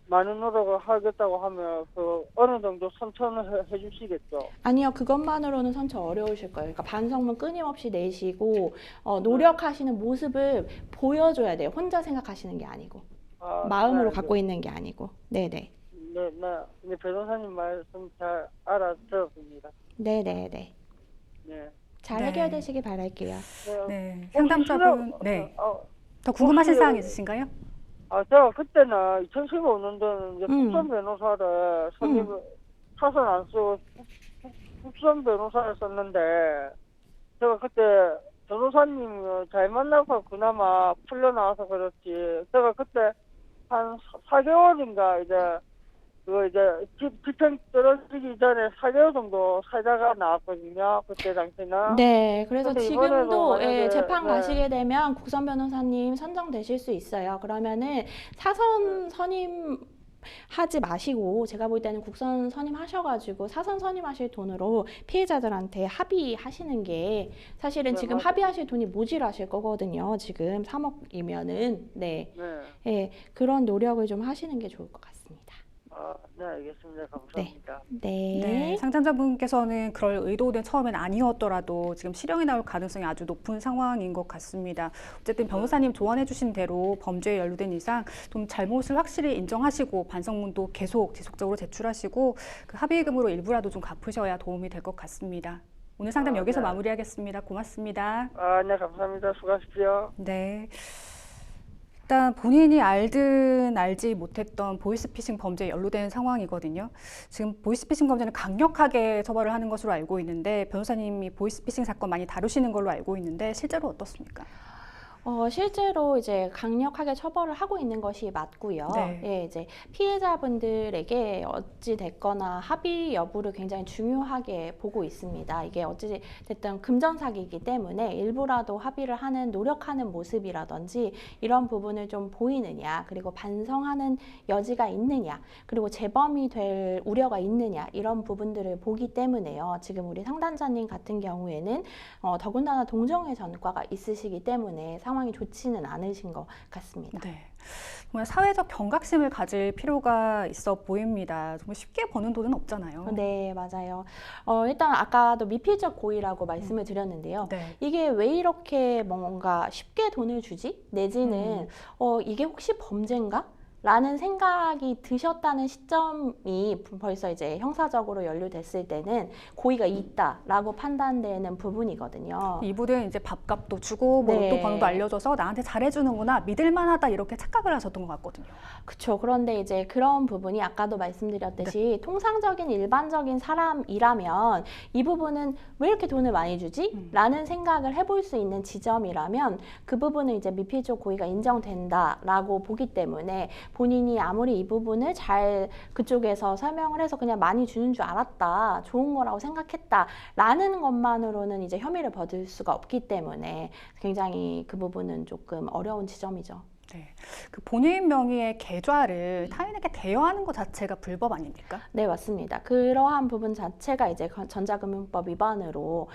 많은 노력을 하겠다고 하면 그 어느 정도 선처는 해주시겠죠. 아니요, 그것만으로는 선처 어려우실 거예요. 그러니까 반성문 끊임없이 내시고 노력하시는 모습을 보여줘야 돼요. 혼자 생각하시는 게 아니고 마음으로 네, 갖고 있는 게 아니고. 네네. 네, 네. 이제 변호사님 말씀 잘 알아들었습니다. 네네네. 네. 잘 네. 해결되시길 바랄게요. 네. 네, 상담자분, 네, 더 궁금하신 혹시- 사항 있으신가요? 제가 그때는 2015년도는 이제 국선 변호사를 사선 안 쓰고 국선 변호사를 썼는데 제가 그때 변호사님 잘 만나서 그나마 풀려나와서 그렇지 제가 그때 한 4개월인가 이제 그거 이제 집행 떨어지기 전에 4개월 정도 살다가 나왔거든요. 그때 당시는. 네, 그래서 근데 지금도 이번에도 만약에, 재판 네. 가시게 되면 국선 변호사님 선정되실 수 있어요. 그러면은 사선 선임 하지 마시고 제가 볼 때는 국선 선임하셔가지고 사선 선임하실 돈으로 피해자들한테 합의하시는 게 사실은 네, 지금 맞아요. 합의하실 돈이 모자라실 거거든요. 지금 3억이면은 네. 그런 노력을 좀 하시는 게 좋을 것 같습니다. 네, 알겠습니다. 감사합니다. 네. 네, 상담자분께서는 그럴 의도는 처음엔 아니었더라도 지금 실형이 나올 가능성이 아주 높은 상황인 것 같습니다. 어쨌든 변호사님 조언해 주신 대로 범죄에 연루된 이상 좀 잘못을 확실히 인정하시고 반성문도 계속 지속적으로 제출하시고 그 합의금으로 일부라도 좀 갚으셔야 도움이 될 것 같습니다. 오늘 상담 여기서 네. 마무리하겠습니다. 고맙습니다. 네, 감사합니다. 수고하십시오. 네. 일단 본인이 알든 알지 못했던 보이스피싱 범죄에 연루된 상황이거든요. 지금 보이스피싱 범죄는 강력하게 처벌을 하는 것으로 알고 있는데 변호사님이 보이스피싱 사건 많이 다루시는 걸로 알고 있는데 실제로 어떻습니까? 실제로 이제 강력하게 처벌을 하고 있는 것이 맞고요. 네. 예, 이제 피해자분들에게 어찌 됐거나 합의 여부를 굉장히 중요하게 보고 있습니다. 이게 어찌 됐든 금전 사기이기 때문에 일부라도 합의를 하는 노력하는 모습이라든지 이런 부분을 좀 보이느냐, 그리고 반성하는 여지가 있느냐, 그리고 재범이 될 우려가 있느냐 이런 부분들을 보기 때문에요. 지금 우리 상담자님 같은 경우에는 더군다나 동정의 전과가 있으시기 때문에 상황이 좋지는 않으신 것 같습니다. 네. 정말 사회적 경각심을 가질 필요가 있어 보입니다. 정말 쉽게 버는 돈은 없잖아요. 네, 맞아요. 일단 아까도 미필적 고의라고 말씀을 드렸는데요. 네. 이게 왜 이렇게 뭔가 쉽게 돈을 주지? 내지는 이게 혹시 범죄인가? 라는 생각이 드셨다는 시점이 벌써 이제 형사적으로 연루됐을 때는 고의가 있다라고 판단되는 부분이거든요. 이분은 이제 밥값도 주고 뭐 네. 로또 번호도 알려줘서 나한테 잘해주는구나 믿을만하다 이렇게 착각을 하셨던 것 같거든요. 그렇죠. 그런데 이제 그런 부분이 아까도 말씀드렸듯이 통상적인 일반적인 사람이라면 이 부분은 왜 이렇게 돈을 많이 주지? 라는 생각을 해볼 수 있는 지점이라면 그 부분은 이제 미필적 고의가 인정된다라고 보기 때문에 본인이 아무리 이 부분을 잘 그쪽에서 설명을 해서 그냥 많이 주는 줄 알았다, 좋은 거라고 생각했다 라는 것만으로는 이제 혐의를 벗을 수가 없기 때문에 굉장히 그 부분은 조금 어려운 지점이죠. 네. 그 본인 명의의 계좌를 타인에게 대여하는 것 자체가 불법 아닙니까? 네, 맞습니다. 그러한 부분 자체가 이제 전자금융법 위반으로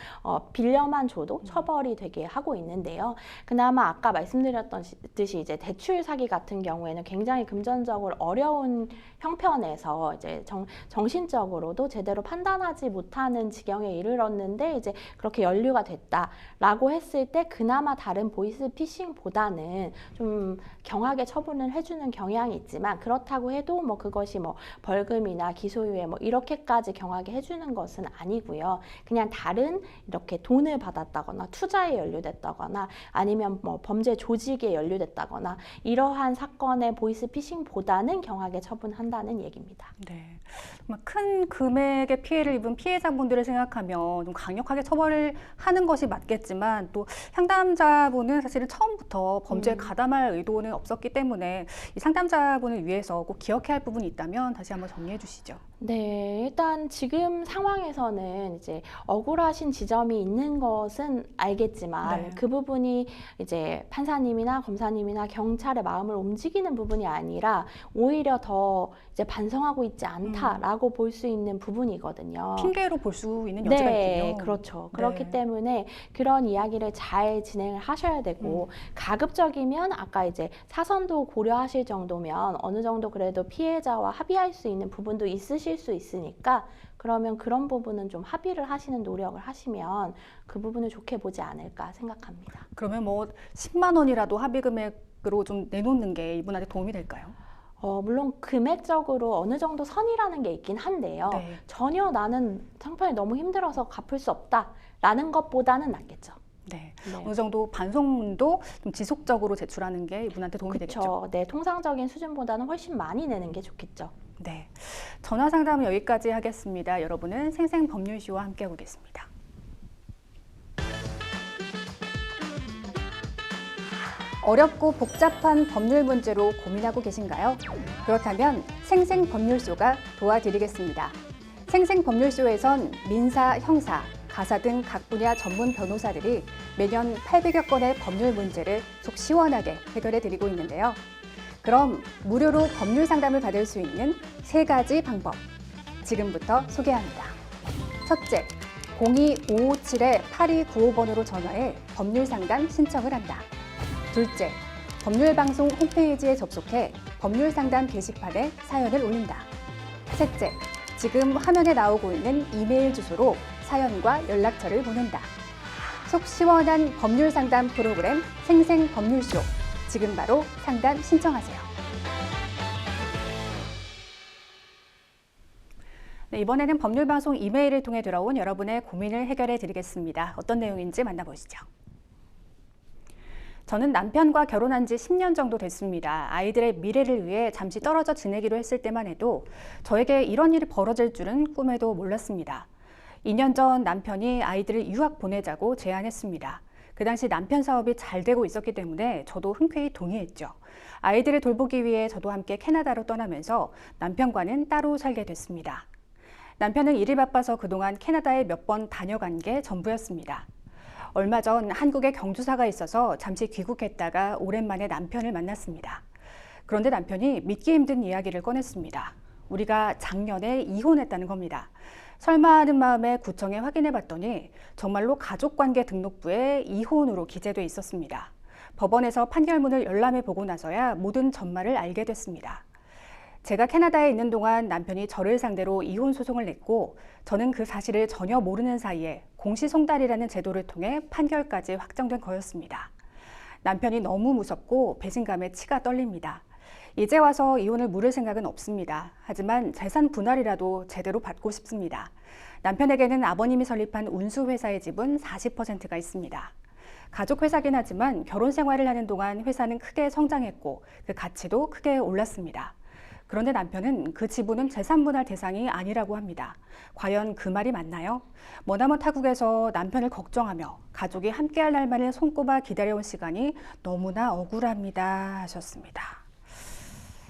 빌려만 줘도 처벌이 되게 하고 있는데요. 그나마 아까 말씀드렸듯이 이제 대출 사기 같은 경우에는 굉장히 금전적으로 어려운 형편에서 이제 정신적으로도 제대로 판단하지 못하는 지경에 이르렀는데 이제 그렇게 연루가 됐다라고 했을 때 그나마 다른 보이스피싱보다는 좀 경하게 처분을 해주는 경향이 있지만 그렇다고 해도 뭐 그것이 뭐 벌금이나 기소유예 뭐 이렇게까지 경하게 해주는 것은 아니고요. 그냥 다른 이렇게 돈을 받았다거나 투자에 연루됐다거나 아니면 뭐 범죄 조직에 연루됐다거나 이러한 사건의 보이스피싱보다는 경하게 처분한다는 얘기입니다. 네. 정말 큰 금액의 피해를 입은 피해자분들을 생각하면 좀 강력하게 처벌을 하는 것이 맞겠지만 또 상담자분은 사실은 처음부터 범죄에 가담할 제도는 없었기 때문에 이 상담자분을 위해서 꼭 기억해야 할 부분이 있다면 다시 한번 정리해 주시죠. 네, 일단 지금 상황에서는 이제 억울하신 지점이 있는 것은 알겠지만 네. 그 부분이 이제 판사님이나 검사님이나 경찰의 마음을 움직이는 부분이 아니라 오히려 더 이제 반성하고 있지 않다라고 볼 수 있는 부분이거든요. 핑계로 볼 수 있는 여지가 네, 있군요. 그렇죠. 네. 그렇기 때문에 그런 이야기를 잘 진행을 하셔야 되고 가급적이면 아까 이제 사선도 고려하실 정도면 어느 정도 그래도 피해자와 합의할 수 있는 부분도 있으실 수 있으니까 그러면 그런 부분은 좀 합의를 하시는 노력을 하시면 그 부분을 좋게 보지 않을까 생각합니다. 그러면 뭐 10만 원이라도 합의 금액으로 좀 내놓는 게 이분한테 도움이 될까요? 물론 금액적으로 어느 정도 선이라는 게 있긴 한데요. 네. 전혀 나는 상판이 너무 힘들어서 갚을 수 없다라는 것보다는 낫겠죠. 네. 네. 어느 정도 반성문도 좀 지속적으로 제출하는 게 이분한테 도움이 되겠죠. 그렇죠. 네, 통상적인 수준보다는 훨씬 많이 내는 게 좋겠죠. 네. 전화 상담은 여기까지 하겠습니다. 여러분은 생생법률쇼와 함께하고 계십니다. 어렵고 복잡한 법률 문제로 고민하고 계신가요? 그렇다면 생생법률쇼가 도와드리겠습니다. 생생법률쇼에선 민사, 형사, 가사 등 각 분야 전문 변호사들이 매년 800여 건의 법률 문제를 속 시원하게 해결해 드리고 있는데요. 그럼 무료로 법률 상담을 받을 수 있는 3가지 방법, 지금부터 소개합니다. 첫째, 02-557-8295번으로 전화해 법률 상담 신청을 한다. 둘째, 법률방송 홈페이지에 접속해 법률 상담 게시판에 사연을 올린다. 셋째, 지금 화면에 나오고 있는 이메일 주소로 사연과 연락처를 보낸다. 속 시원한 법률 상담 프로그램 생생법률쇼. 지금 바로 상담 신청하세요. 네, 이번에는 법률방송 이메일을 통해 들어온 여러분의 고민을 해결해 드리겠습니다. 어떤 내용인지 만나보시죠. 저는 남편과 결혼한 지 10년 정도 됐습니다. 아이들의 미래를 위해 잠시 떨어져 지내기로 했을 때만 해도 저에게 이런 일이 벌어질 줄은 꿈에도 몰랐습니다. 2년 전 남편이 아이들을 유학 보내자고 제안했습니다. 그 당시 남편 사업이 잘 되고 있었기 때문에 저도 흔쾌히 동의했죠. 아이들을 돌보기 위해 저도 함께 캐나다로 떠나면서 남편과는 따로 살게 됐습니다. 남편은 일이 바빠서 그동안 캐나다에 몇 번 다녀간 게 전부였습니다. 얼마 전 한국에 경주사가 있어서 잠시 귀국했다가 오랜만에 남편을 만났습니다. 그런데 남편이 믿기 힘든 이야기를 꺼냈습니다. 우리가 작년에 이혼했다는 겁니다. 설마 하는 마음에 구청에 확인해 봤더니 정말로 가족관계 등록부에 이혼으로 기재돼 있었습니다. 법원에서 판결문을 열람해 보고 나서야 모든 전말을 알게 됐습니다. 제가 캐나다에 있는 동안 남편이 저를 상대로 이혼 소송을 냈고 저는 그 사실을 전혀 모르는 사이에 공시송달이라는 제도를 통해 판결까지 확정된 거였습니다. 남편이 너무 무섭고 배신감에 치가 떨립니다. 이제 와서 이혼을 물을 생각은 없습니다. 하지만 재산 분할이라도 제대로 받고 싶습니다. 남편에게는 아버님이 설립한 운수회사의 지분 40%가 있습니다. 가족회사긴 하지만 결혼 생활을 하는 동안 회사는 크게 성장했고 그 가치도 크게 올랐습니다. 그런데 남편은 그 지분은 재산 분할 대상이 아니라고 합니다. 과연 그 말이 맞나요? 머나먼 타국에서 남편을 걱정하며 가족이 함께할 날만을 손꼽아 기다려온 시간이 너무나 억울합니다 하셨습니다.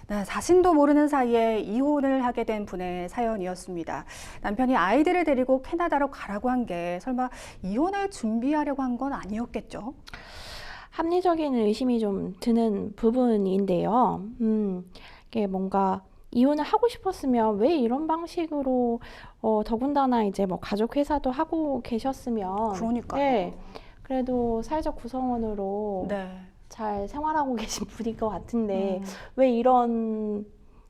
네, 자신도 모르는 사이에 이혼을 하게 된 분의 사연이었습니다. 남편이 아이들을 데리고 캐나다로 가라고 한 게 설마 이혼을 준비하려고 한 건 아니었겠죠? 합리적인 의심이 좀 드는 부분인데요. 이게 뭔가 이혼을 하고 싶었으면 왜 이런 방식으로 더군다나 이제 뭐 가족 회사도 하고 계셨으면 그러니까요. 네, 그래도 사회적 구성원으로 네. 잘 생활하고 계신 분인 것 같은데 왜 이런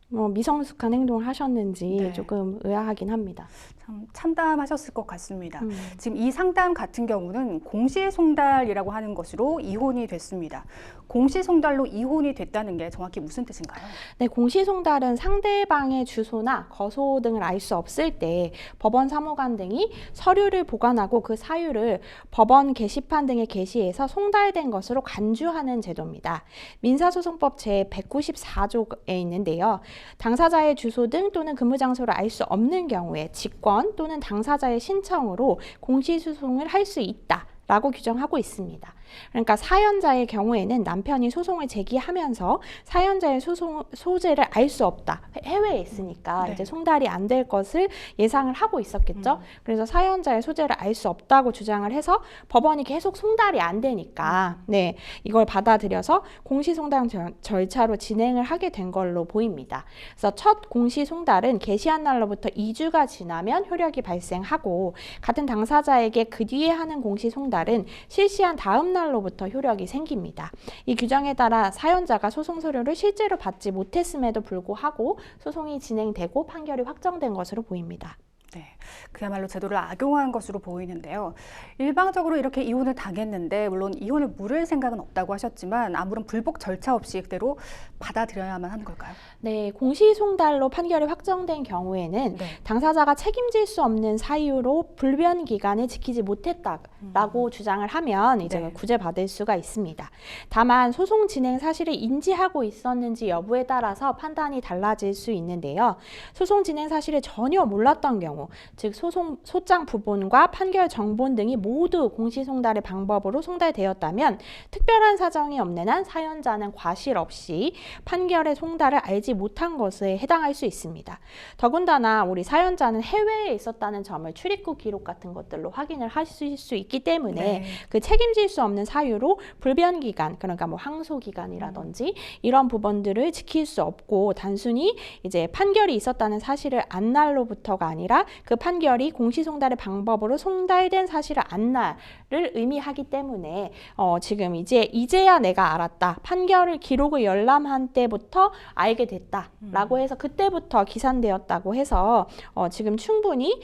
미성숙한 행동을 하셨는지 네. 조금 의아하긴 합니다. 참 참담하셨을 것 같습니다. 지금 이 상담 같은 경우는 공시송달이라고 하는 것으로 이혼이 됐습니다. 공시송달로 이혼이 됐다는 게 정확히 무슨 뜻인가요? 네, 공시송달은 상대방의 주소나 거소 등을 알 수 없을 때 법원 사무관 등이 서류를 보관하고 그 사유를 법원 게시판 등에 게시해서 송달된 것으로 간주하는 제도입니다. 민사소송법 제194조에 있는데요. 당사자의 주소 등 또는 근무 장소를 알 수 없는 경우에 직권 또는 당사자의 신청으로 공시소송을 할 수 있다라고 규정하고 있습니다. 그러니까 사연자의 경우에는 남편이 소송을 제기하면서 사연자의 소재를 알 수 없다. 해외에 있으니까 네. 이제 송달이 안 될 것을 예상을 하고 있었겠죠. 그래서 사연자의 소재를 알 수 없다고 주장을 해서 법원이 계속 송달이 안 되니까 네, 이걸 받아들여서 공시송달 절차로 진행을 하게 된 걸로 보입니다. 그래서 첫 공시송달은 개시한 날로부터 2주가 지나면 효력이 발생하고 같은 당사자에게 그 뒤에 하는 공시송달은 실시한 다음 날로부터 효력이 생깁니다. 이 규정에 따라 사연자가 소송 서류를 실제로 받지 못했음에도 불구하고 소송이 진행되고 판결이 확정된 것으로 보입니다. 네, 그야말로 제도를 악용한 것으로 보이는데요. 일방적으로 이렇게 이혼을 당했는데 물론 이혼을 물을 생각은 없다고 하셨지만 아무런 불복 절차 없이 그대로 받아들여야만 하는 걸까요? 네, 공시송달로 판결이 확정된 경우에는 네. 당사자가 책임질 수 없는 사유로 불변 기간을 지키지 못했다라고 주장을 하면 이제 네. 구제받을 수가 있습니다. 다만 소송 진행 사실을 인지하고 있었는지 여부에 따라서 판단이 달라질 수 있는데요. 소송 진행 사실을 전혀 몰랐던 경우, 즉 소장 부본과 판결 정본 등이 모두 공시송달의 방법으로 송달되었다면 특별한 사정이 없는 한 사연자는 과실 없이 판결의 송달을 알지 못한 것에 해당할 수 있습니다. 더군다나 우리 사연자는 해외에 있었다는 점을 출입국 기록 같은 것들로 확인을 하실 수 있기 때문에 네. 그 책임질 수 없는 사유로 불변 기간, 그러니까 뭐 항소 기간이라든지 이런 부분들을 지킬 수 없고 단순히 이제 판결이 있었다는 사실을 안 날로부터가 아니라 그 판결이 공시송달의 방법으로 송달된 사실을 안 날을 의미하기 때문에 지금 이제야 내가 알았다. 판결을 기록을 열람한 때부터 알게 됐다라고 해서 그때부터 기산되었다고 해서 지금 충분히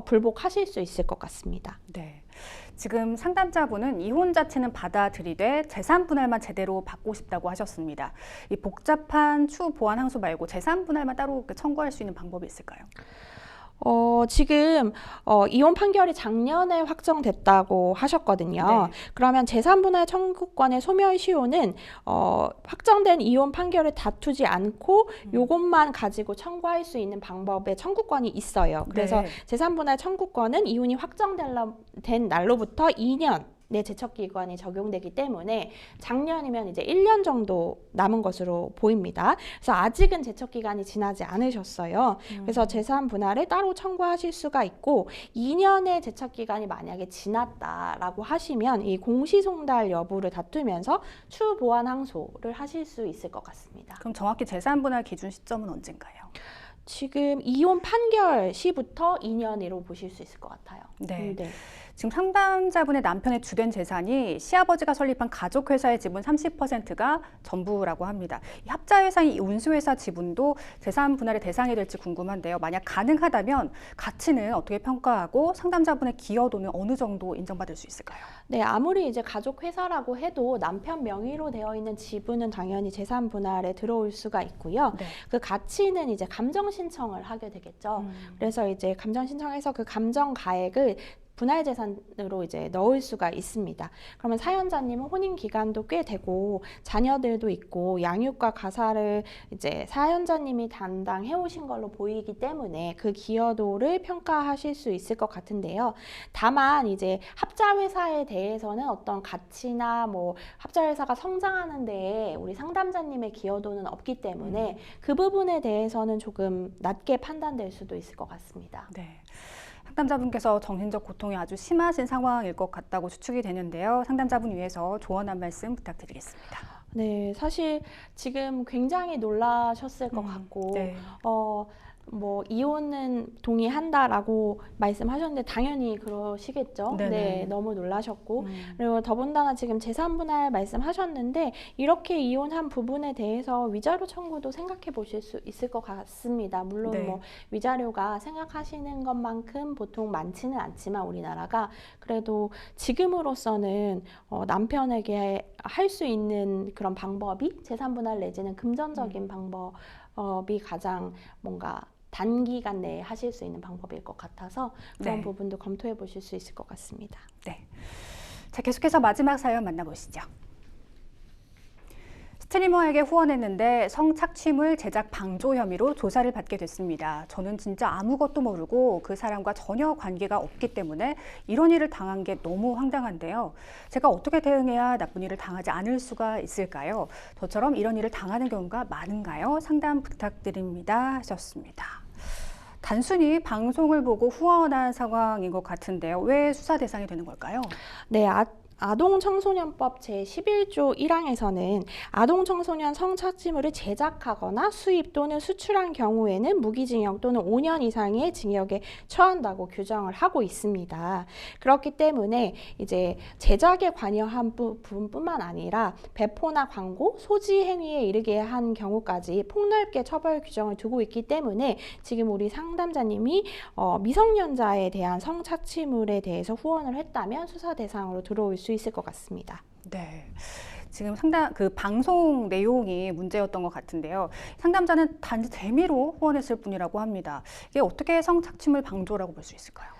불복하실 수 있을 것 같습니다. 네. 지금 상담자분은 이혼 자체는 받아들이되 재산 분할만 제대로 받고 싶다고 하셨습니다. 이 복잡한 추후 보완 항소 말고 재산 분할만 따로 청구할 수 있는 방법이 있을까요? 지금 이혼 판결이 작년에 확정됐다고 하셨거든요. 네. 그러면 재산분할 청구권의 소멸시효는 확정된 이혼 판결을 다투지 않고 요것만 가지고 청구할 수 있는 방법의 청구권이 있어요. 그래서 네. 재산분할 청구권은 이혼이 확정된 날로부터 2년 내 제척기간이 적용되기 때문에 작년이면 이제 1년 정도 남은 것으로 보입니다. 그래서 아직은 제척기간이 지나지 않으셨어요. 그래서 재산 분할을 따로 청구하실 수가 있고 2년의 제척기간이 만약에 지났다라고 하시면 이 공시송달 여부를 다투면서 추후 보완 항소를 하실 수 있을 것 같습니다. 그럼 정확히 재산 분할 기준 시점은 언젠가요? 지금 이혼 판결 시부터 2년으로 보실 수 있을 것 같아요. 네. 네. 지금 상담자분의 남편의 주된 재산이 시아버지가 설립한 가족회사의 지분 30%가 전부라고 합니다. 이 합자회사인 이 운수회사 지분도 재산 분할의 대상이 될지 궁금한데요. 만약 가능하다면 가치는 어떻게 평가하고 상담자분의 기여도는 어느 정도 인정받을 수 있을까요? 네, 아무리 이제 가족회사라고 해도 남편 명의로 되어 있는 지분은 당연히 재산 분할에 들어올 수가 있고요. 네. 그 가치는 이제 감정 신청을 하게 되겠죠. 그래서 이제 감정 신청해서 그 감정 가액을 분할 재산으로 이제 넣을 수가 있습니다. 그러면 사연자님은 혼인 기간도 꽤 되고 자녀들도 있고 양육과 가사를 이제 사연자님이 담당해 오신 걸로 보이기 때문에 그 기여도를 평가하실 수 있을 것 같은데요. 다만 이제 합자 회사에 대해서는 어떤 가치나 뭐 합자 회사가 성장하는 데에 우리 상담자님의 기여도는 없기 때문에 그 부분에 대해서는 조금 낮게 판단될 수도 있을 것 같습니다. 네. 상담자분께서 정신적 고통이 아주 심하신 상황일 것 같다고 추측이 되는데요. 상담자분 위해서 조언 한 말씀 부탁드리겠습니다. 네, 사실 지금 굉장히 놀라셨을 것 같고 네. 뭐 이혼은 동의한다라고 말씀하셨는데 당연히 그러시겠죠. 네네. 네, 너무 놀라셨고 그리고 더군다나 지금 재산 분할 말씀하셨는데 이렇게 이혼한 부분에 대해서 위자료 청구도 생각해 보실 수 있을 것 같습니다. 물론 네. 뭐 위자료가 생각하시는 것만큼 보통 많지는 않지만 우리나라가 그래도 지금으로서는 남편에게 할 수 있는 그런 방법이 재산 분할 내지는 금전적인 방법이 가장 뭔가 단기간 내에 하실 수 있는 방법일 것 같아서 그런 네. 부분도 검토해 보실 수 있을 것 같습니다. 네. 자, 계속해서 마지막 사연 만나보시죠. 스트리머에게 후원했는데 성착취물 제작 방조 혐의로 조사를 받게 됐습니다. 저는 진짜 아무것도 모르고 그 사람과 전혀 관계가 없기 때문에 이런 일을 당한 게 너무 황당한데요. 제가 어떻게 대응해야 나쁜 일을 당하지 않을 수가 있을까요? 저처럼 이런 일을 당하는 경우가 많은가요? 상담 부탁드립니다 하셨습니다. 단순히 방송을 보고 후원한 상황인 것 같은데요. 왜 수사 대상이 되는 걸까요? 네, 아동청소년법 제11조 1항에서는 아동청소년 성착취물을 제작하거나 수입 또는 수출한 경우에는 무기징역 또는 5년 이상의 징역에 처한다고 규정을 하고 있습니다. 그렇기 때문에 이제 제작에 관여한 부분뿐만 아니라 배포나 광고, 소지 행위에 이르게 한 경우까지 폭넓게 처벌 규정을 두고 있기 때문에 지금 우리 상담자님이 미성년자에 대한 성착취물에 대해서 후원을 했다면 수사 대상으로 들어올 수 있을 것 같습니다. 네. 지금 상담 그 방송 내용이 문제였던 것 같은데요. 상담자는 단지 재미로 후원했을 뿐이라고 합니다. 이게 어떻게 성착취물 방조라고 볼 수 있을까요?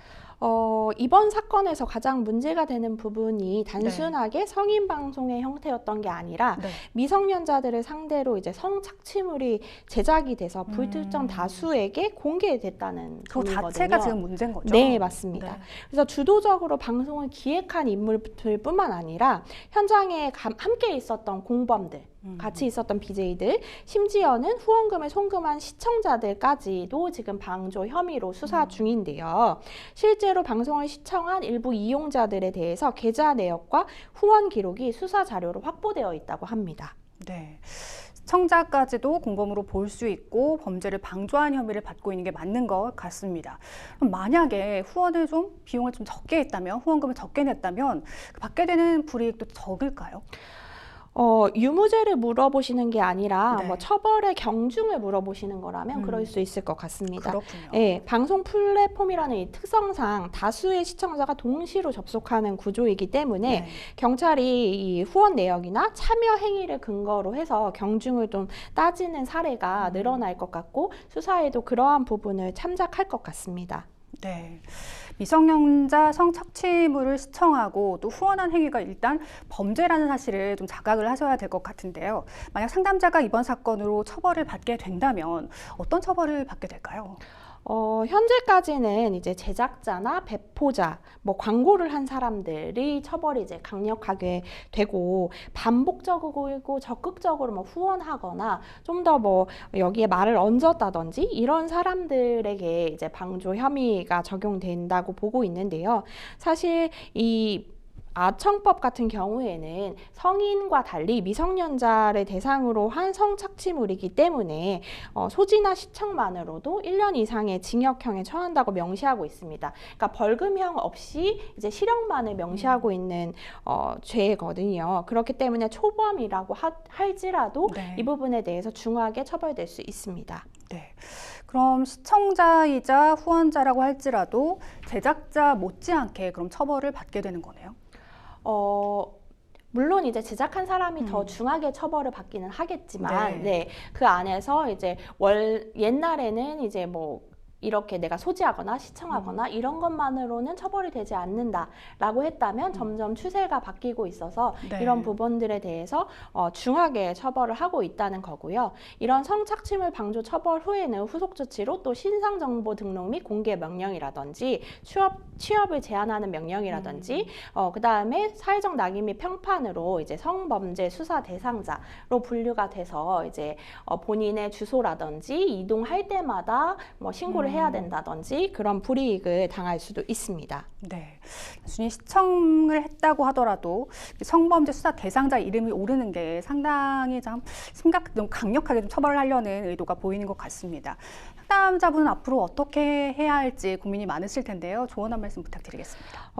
이번 사건에서 가장 문제가 되는 부분이 단순하게 성인 방송의 형태였던 게 아니라 미성년자들을 상대로 이제 성착취물이 제작이 돼서 불특정 다수에게 공개됐다는 그 점이거든요. 자체가 지금 문제인 거죠? 네, 맞습니다. 그래서 주도적으로 방송을 기획한 인물들뿐만 아니라 현장에 함께 있었던 공범들, 같이 있었던 BJ들, 심지어는 후원금을 송금한 시청자들까지도 지금 방조 혐의로 수사 중인데요. 실제로 방송을 시청한 일부 이용자들에 대해서 계좌 내역과 후원 기록이 수사 자료로 확보되어 있다고 합니다. 네. 시청자까지도 공범으로 볼 수 있고 범죄를 방조한 혐의를 받고 있는 게 맞는 것 같습니다. 그럼 만약에 후원을 비용을 좀 적게 했다면, 후원금을 적게 냈다면 받게 되는 불이익도 적을까요? 유무죄를 물어보시는 게 아니라 뭐 처벌의 경중을 물어보시는 거라면 그럴 수 있을 것 같습니다. 그렇군요. 네, 방송 플랫폼이라는 이 특성상 다수의 시청자가 동시로 접속하는 구조이기 때문에 경찰이 이 후원 내역이나 참여 행위를 근거로 해서 경중을 좀 따지는 사례가 늘어날 것 같고 수사에도 그러한 부분을 참작할 것 같습니다. 네. 미성년자 성착취물을 시청하고 또 후원한 행위가 일단 범죄라는 사실을 좀 자각을 하셔야 될 것 같은데요. 만약 상담자가 이번 사건으로 처벌을 받게 된다면 어떤 처벌을 받게 될까요? 현재까지는 이제 제작자나 배포자, 뭐 광고를 한 사람들이 처벌이 이제 강력하게 되고 반복적이고 적극적으로 뭐 후원하거나 좀 더 뭐 여기에 말을 얹었다든지 이런 사람들에게 이제 방조 혐의가 적용된다고 보고 있는데요. 사실 이 아청법 같은 경우에는 성인과 달리 미성년자를 대상으로 한 성착취물이기 때문에 소지나 시청만으로도 1년 이상의 징역형에 처한다고 명시하고 있습니다. 그러니까 벌금형 없이 이제 실형만을 명시하고 있는 죄거든요. 그렇기 때문에 초범이라고 할지라도 이 부분에 대해서 중하게 처벌될 수 있습니다. 네. 그럼 시청자이자 후원자라고 할지라도 제작자 못지않게 그럼 처벌을 받게 되는 거네요? 물론 이제 제작한 사람이 더 중하게 처벌을 받기는 하겠지만, 그 안에서 이제 옛날에는 이제 뭐 이렇게 내가 소지하거나 시청하거나 이런 것만으로는 처벌이 되지 않는다라고 했다면 점점 추세가 바뀌고 있어서 이런 부분들에 대해서 중하게 처벌을 하고 있다는 거고요. 이런 성착취물 방조 처벌 후에는 후속 조치로 또 신상 정보 등록 및 공개 명령이라든지 취업을 제한하는 명령이라든지 그다음에 사회적 낙인 및 평판으로 이제 성범죄 수사 대상자로 분류가 돼서 이제 본인의 주소라든지 이동할 때마다 뭐 신고를 해야 된다든지 그런 불이익을 당할 수도 있습니다. 네, 단순히 시청을 했다고 하더라도 성범죄 수사 대상자 이름이 오르는 게 상당히 좀 강력하게 좀 처벌을 하려는 의도가 보이는 것 같습니다. 상담자분은 앞으로 어떻게 해야 할지 고민이 많으실 텐데요. 조언 한 말씀 부탁드리겠습니다.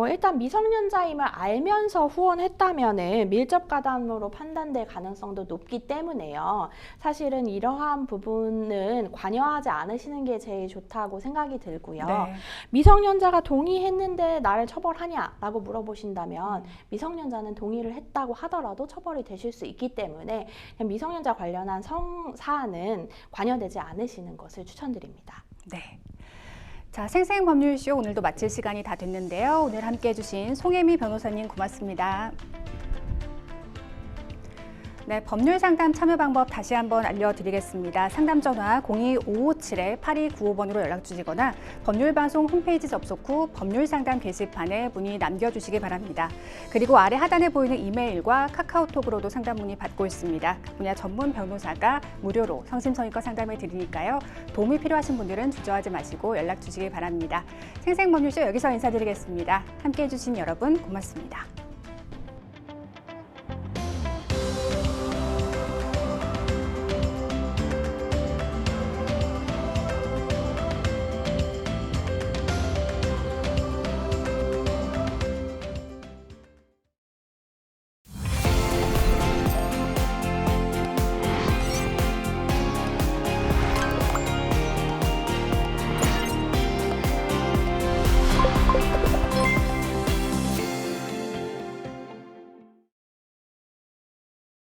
일단 미성년자임을 알면서 후원했다면은 밀접 가담으로 판단될 가능성도 높기 때문에요. 사실은 이러한 부분은 관여하지 않으시는 게 제일 좋다고 생각이 들고요. 미성년자가 동의했는데 나를 처벌하냐라고 물어보신다면 미성년자는 동의를 했다고 하더라도 처벌이 되실 수 있기 때문에 미성년자 관련한 사안은 관여되지 않으시는 것을 추천드립니다. 네. 자, 생생법률쇼 오늘도 마칠 시간이 다 됐는데요. 오늘 함께해 주신 송혜미 변호사님 고맙습니다. 네, 법률 상담 참여 방법 다시 한번 알려드리겠습니다. 상담 전화 02-557-8295번으로 연락 주시거나 법률방송 홈페이지 접속 후 법률 상담 게시판에 문의 남겨주시기 바랍니다. 그리고 아래 하단에 보이는 이메일과 카카오톡으로도 상담 문의 받고 있습니다. 각 분야 전문 변호사가 무료로 성심성의껏 상담해 드리니까요. 도움이 필요하신 분들은 주저하지 마시고 연락 주시기 바랍니다. 생생법률쇼 여기서 인사드리겠습니다. 함께해 주신 여러분 고맙습니다.